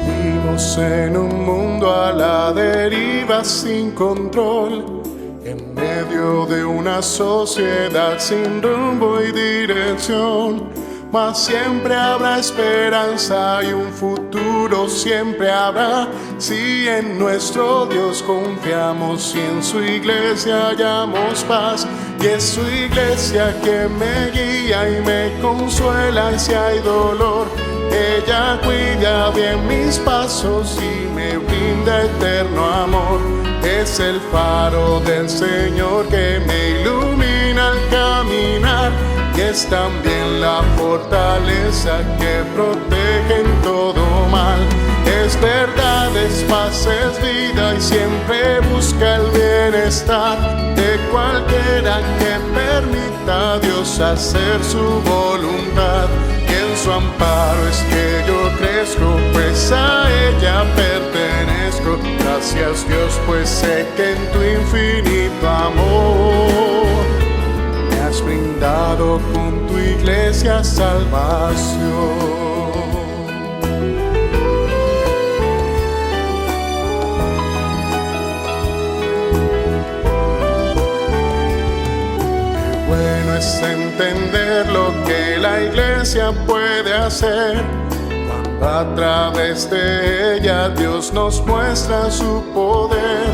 Speaker 2: Vivimos en un mundo a la deriva sin control, en medio de una sociedad sin rumbo y dirección, mas siempre habrá esperanza y un futuro siempre habrá, si en nuestro Dios confiamos y en su iglesia hallamos paz. Y es su iglesia que me guía y me consuela y si hay dolor, ella cuida bien mis pasos y me brinda eterno amor. Es el faro del Señor que me ilumina al caminar, y es también la fortaleza que protege en todo mal. Es verdad, es paz, es vida y siempre busca el bienestar de cualquiera que permita a Dios hacer su voluntad. Y en su amparo es que yo crezco, pues a ella pertenezco. Gracias Dios, pues sé que en tu infinito amor me has brindado con tu iglesia salvación. Bueno es entender lo que la iglesia puede hacer, cuando a través de ella Dios nos muestra su poder.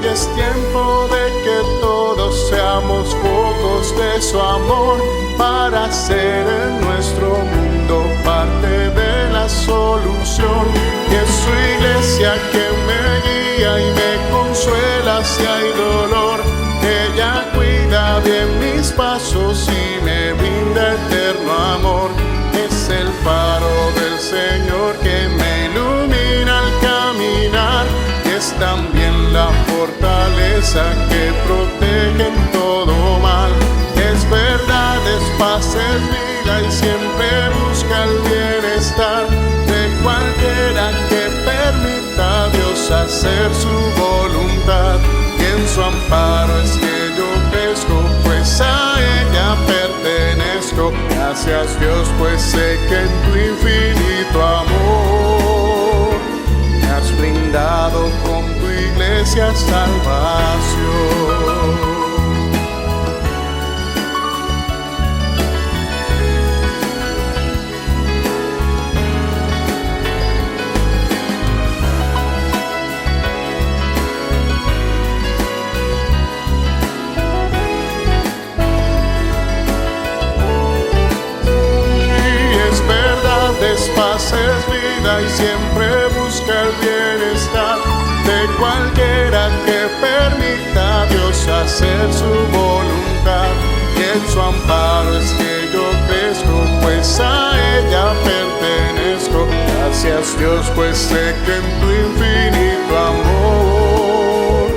Speaker 2: y es tiempo de que todos seamos focos de su amor para hacer en nuestro mundo parte de la solución. Y es su iglesia que me guía y me consuela si hay dolor. Ella cuida bien mis pasos y me brinda eterno amor. Es el faro del Señor que me ilumina al caminar, y es también la fortaleza que protege en todo mal. Es verdad, es paz, es vida y siempre busca el bienestar de cualquiera que permita a Dios hacer su voluntad. Y en su amparo es que yo crezco, pues a ella pertenezco. Gracias Dios, pues sé que en tu infinito amor me has brindado con tu iglesia salvación. Es paz, es vida y siempre busca el bienestar de cualquiera que permita a Dios hacer su voluntad. Y en su amparo es que yo crezco, pues a ella pertenezco. Gracias Dios, pues sé que en tu infinito amor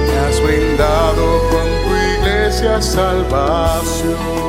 Speaker 2: me has brindado con tu iglesia salvación.